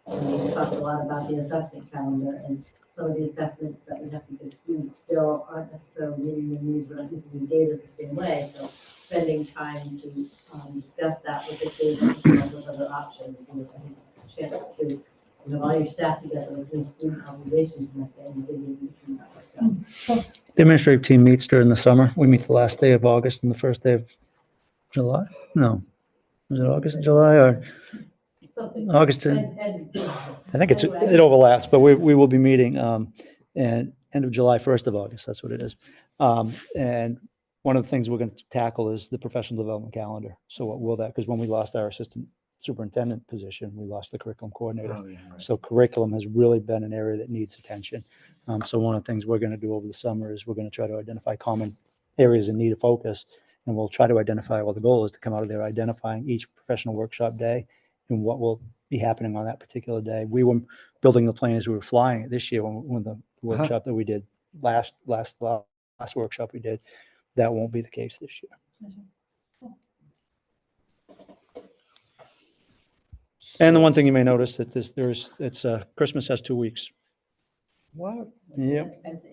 we talked a lot about the assessment calendar and some of the assessments that we have to give students still aren't necessarily meeting the needs. We're not using the data the same way. So spending time to discuss that with the kids and come up with other options. And I think it's a chance to have all your staff together with new student obligations and that and dig into that. The administrative team meets during the summer. We meet the last day of August and the first day of July. No, is it August and July or Something. August? And I think anyway. it overlaps, but we will be meeting and end of July, 1st of August. That's what it is. And one of the things we're going to tackle is the professional development calendar. So what will that? Because when we lost our assistant superintendent position, we lost the curriculum coordinator. Oh, yeah, right. So curriculum has really been an area that needs attention. So one of the things we're going to do over the summer is we're going to try to identify common areas in need of focus, and we'll try to identify, well, the goal is to come out of there identifying each professional workshop day and what will be happening on that particular day. We were building the plan as we were flying it this year when the workshop that we did last workshop we did, That won't be the case this year. And the one thing you may notice that Christmas has 2 weeks. What? Yep. As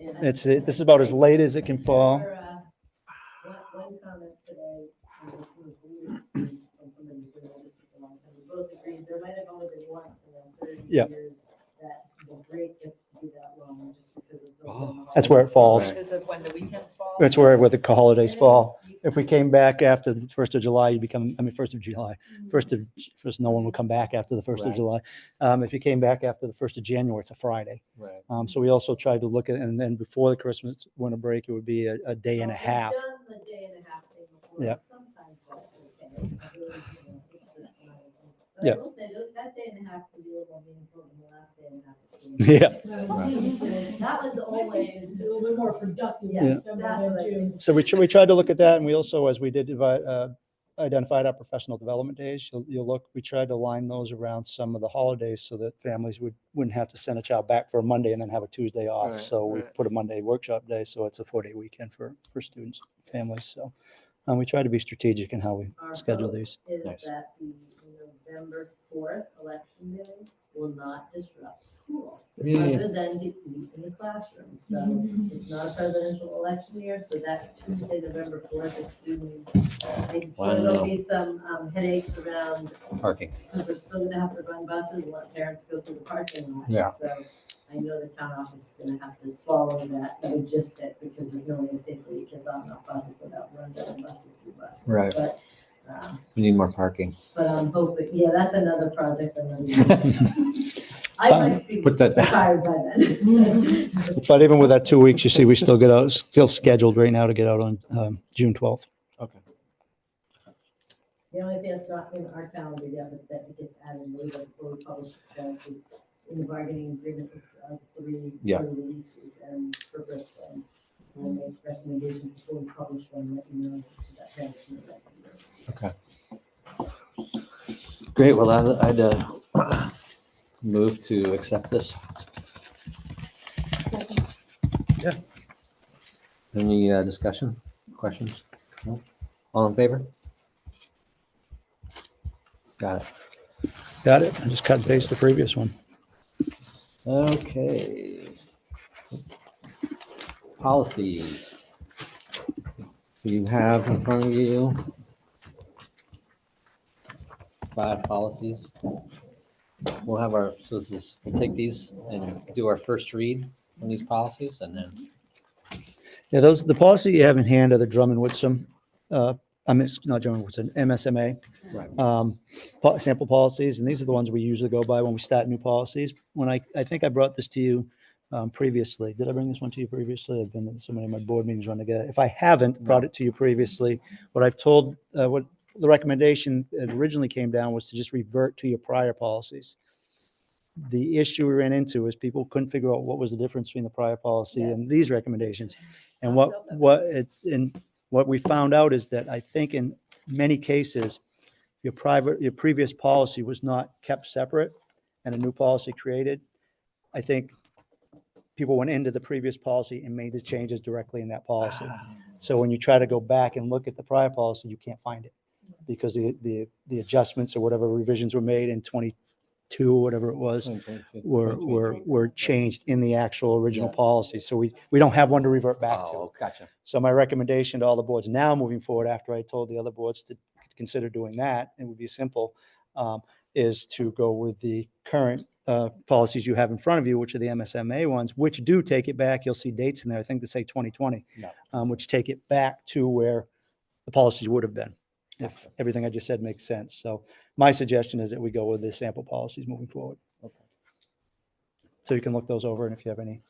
in- This is about as late as it can fall. One comment today, from somebody who's been in the district a long time, we both agreed, there might have only been once in 30 Yeah. years that the break gets to be that long, just because of. Oh. That's where it falls. Because of when the weekends fall. That's where the holidays fall. If we came back after the 1st of July, you become, 1st of July, first, no one would come back after the 1st of Right. July. If you came back after the 1st of January, it's a Friday. Right. So we also tried to look at, and then before the Christmas winter break, it would be a day and a half. We've done the day and a half thing before. Yeah. Sometimes that's okay. I really, it's just not. But Yeah. I will say, that day and a half can be a little more meaningful than the last day and a half of school. Yeah. That one's always A little bit more productive. Yeah. than That's some what of I the June. think. So we tried to look at that, and we also, as we did identified our professional development days, you'll look, we tried to line those around some of the holidays so that families wouldn't have to send a child back for a Monday and then have a Tuesday off. Right, So we right. put a Monday workshop day, so it's a 4-day weekend for students, families. So we try to be strategic in how we Our schedule hope these. is Nice. that the November 4th election day will not disrupt school. The Yeah. president is in the classroom, so it's not a presidential election year, so that Tuesday, November 4th is soon. So there'll Wow. be some headaches around, Parking. because we're still gonna have to run buses and let parents go through the parking lot. Yeah. So I know the town office is gonna have to swallow that logistic, because there's no way to safely get kids on that bus without running buses through buses. Right. But, We need more parking. but I'm hoping, yeah, that's another project. I might be Put that down. retired by then. But even with that 2 weeks, you see, we still scheduled right now to get out on June 12th. Okay. The only thing that's not in our calendar yet, but that it gets added later before we publish that is in the bargaining agreement with 3 Yeah. releases and for Bristol. We'll make recommendations before we publish one, let you know, so that parents know that. Great. Well, I'd move to accept this. Any discussion, questions? No? All in favor? Got it. Got it? I just cut and paste the previous one. Okay. Policies. You have in front of you 5 policies. We'll have we'll take these and do our first read on these policies, and then Yeah, the policy you have in hand are the Drummond Whitson, not Drummond Whitson, MSMA. Right. Sample policies, and these are the ones we usually go by when we start new policies. When I think I brought this to you previously. Did I bring this one to you previously? I've been in so many of my board meetings running together. If I haven't brought it to you previously, what the recommendation that originally came down was to just revert to your prior policies. The issue we ran into is people couldn't figure out what was the difference between the prior policy and Yes. these recommendations. And Not what we found out is that I think in many cases, your previous policy was not kept separate and a new policy created. I think people went into the previous policy and made the changes directly in that policy. So when you try to go back and look at the prior policy, you can't find it because the adjustments or whatever revisions were made in 22, whatever it was, were changed in the actual original Yeah. policy. So we don't have one to revert back to. Oh, gotcha. So my recommendation to all the boards now moving forward, after I told the other boards to consider doing that, it would be simple, is to go with the current policies you have in front of you, which are the MSMA ones, which do take it back. You'll see dates in there. I think they say 2020, Yeah. which take it back to where the policies would have been. If Gotcha. everything I just said makes sense. So my suggestion is that we go with the sample policies moving forward. Okay. So you can look those over, and if you have any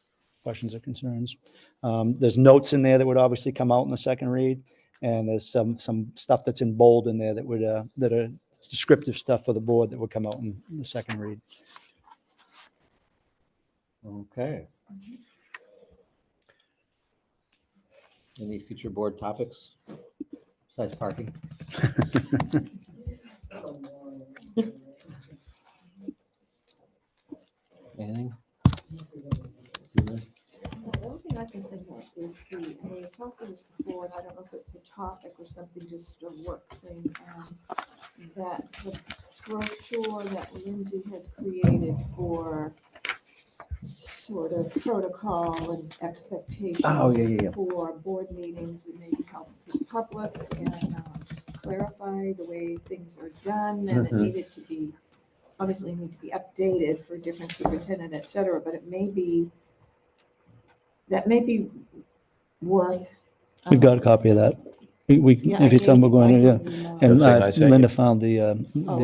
questions or concerns. There's notes in there that would obviously come out in the second read, and there's some stuff that's in bold in there that are descriptive stuff for the board that would come out in the second read. Okay. Any future board topics besides parking? Anything? The only thing I can think of is and we had talked about this before, and I don't know if it's a topic or something, just a work thing, that the brochure that Lindsay had created for sort of protocol and expectations Oh, yeah. for board meetings, and maybe help the public and clarify the way things are done, and it Mhm. needed to be, obviously need to be updated for different superintendent, et cetera, but that may be worth. We've got a copy of that. Yeah, If you tell them we're going to, yeah. And Everything I sent Linda you. found the Oh,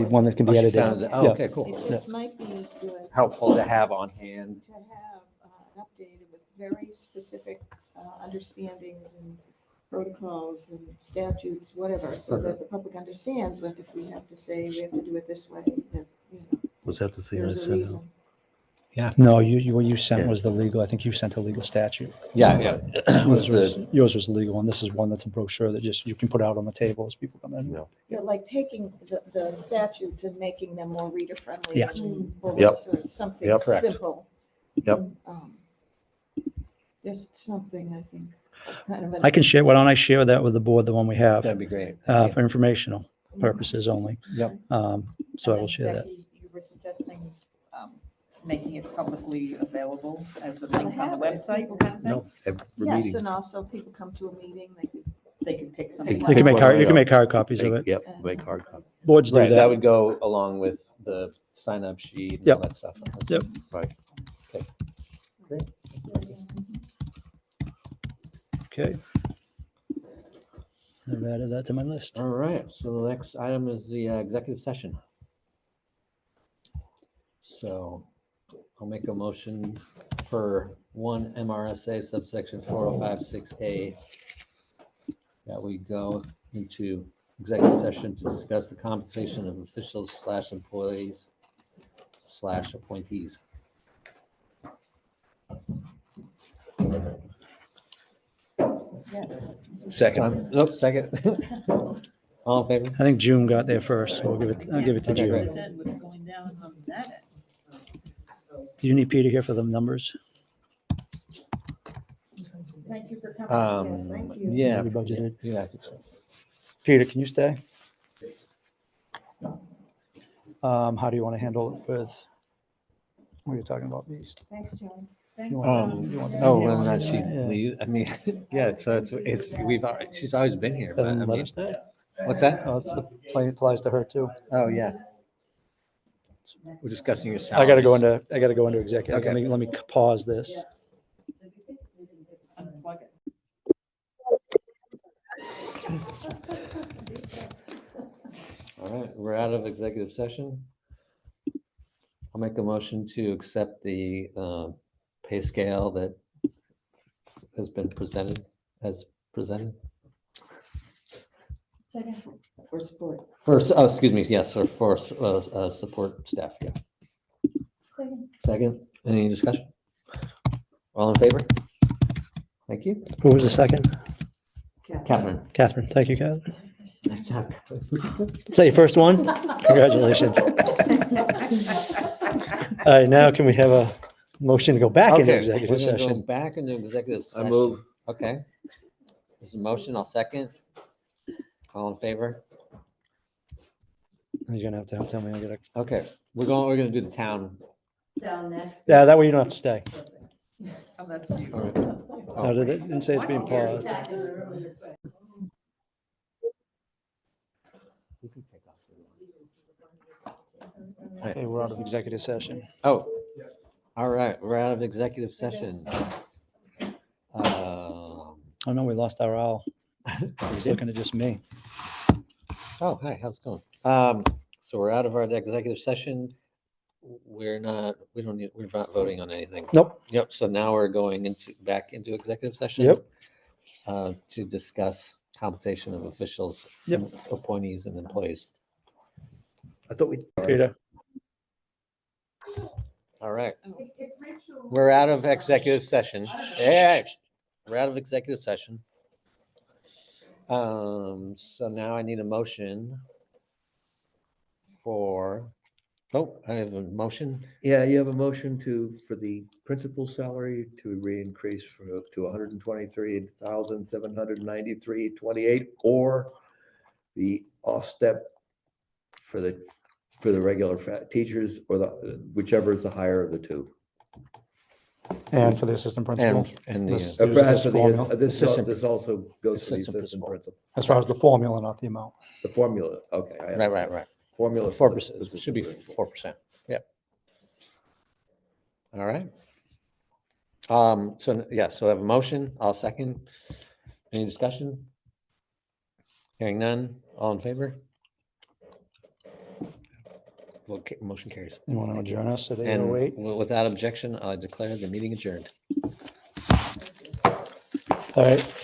one that can Oh, be she edited. found it. Oh, Yeah. okay, cool. It just might be good Helpful to have on hand. to have updated with very specific understandings and protocols and statutes, whatever, so that the public understands what, if we have to say, we have to do it this way, that, Was that the thing I there's a sent out? reason. No, what you sent Yeah. was the legal, I think you sent a legal statute. Yeah. Yours was legal, and this is one that's a brochure that just, you can put out on the table as people come in. Yeah. Yeah, like taking the statutes and making them more reader friendly. Yes. Bullets or something Yep. Correct. simple. Yep. Just something, I think, kind of. I can share, why don't I share that with the board, the one we have, That'd be great. Thank for informational purposes only. Yep. So I And will then, share that. Becky, you were suggesting making it publicly available as a Well, link on have the it. website kind of thing? No, every Yes, meeting. and also people come to a meeting, They could pick something. You can make out. hard, you can make hard copies of it. Yep, make hard copy. Boards do Right, that that. would go along with the sign-up sheet and all Yep. that stuff. Yep. Right. Okay. I've added that to my list. All right, so the next item is the executive session. So I'll make a motion for 1 MRSA subsection 4056A that we go into executive session to discuss the compensation of officials / employees / appointees. Second. Nope, second. All in favor? I think June got there first, so I'll give it to Okay, great. June. Said what's going down on that. Do you need Peter here for the numbers? Thank you for coming. Yes, thank you. Yeah. We budgeted. Yeah, I think so. Peter, can you stay? How do you want to handle it with, what are you talking about, these? Thanks, John. You want- you want- Oh, well, not she, Yeah. I mean, yeah, so it's, she's always been here, but I Then let mean, her stay. what's that? Oh, it's the plane applies to her too. Oh, yeah. We're discussing your I gotta salaries. go into executive. Okay. Let me pause this. Unplug it. All right, we're out of executive session. I'll make a motion to accept the pay scale that has been presented, as presented. Second. For support. First, oh, excuse me, yes, for support staff, yeah. Second. Second, any discussion? All in favor? Thank you. Who was the second? Catherine. Catherine. Thank you, Catherine. Nice job. Is that your first one? Congratulations. All right, now can we have a motion to go back into Okay, we're executive gonna go session? back into executive I session. move. Okay. There's a motion, I'll second. All in favor? You're gonna have to tell me. I gotta. Okay, we're gonna do the town. Down next. Yeah, that way you don't have to stay. Unless you. All right. No, it didn't say it's being paused. Okay, we're out of executive session. Oh, all right, we're out of executive session. Oh no, we lost our owl. He's looking at just me. Oh, hi, how's it going? So we're out of our executive session. We're not voting on anything. Nope. Yep, so now we're going back into executive session. Yep. To discuss compensation of officials, Yep. appointees and employees. I thought we. Peter. All right. We're out of executive session. Yeah, we're out of executive session. So now I need a motion for Oh, I have a motion. Yeah, you have a motion for the principal salary to re-increase to 123,793.28, or the off-step for the regular teachers, or whichever is the higher of the two. And for the assistant principal. And This- the, Use this formula. This Assistant also goes to the assistant assistant principal. principal. As far as the formula, not the amount. The formula, okay. I right, understand. right. Formula. for the 4%, assistant should be principal. 4%. Yep. All right. So, yeah, so I have a motion. I'll second. Any discussion? Hearing none. All in favor? Okay, motion carries. You want to adjourn us at And 8:08? without objection, I declare the meeting adjourned. All right.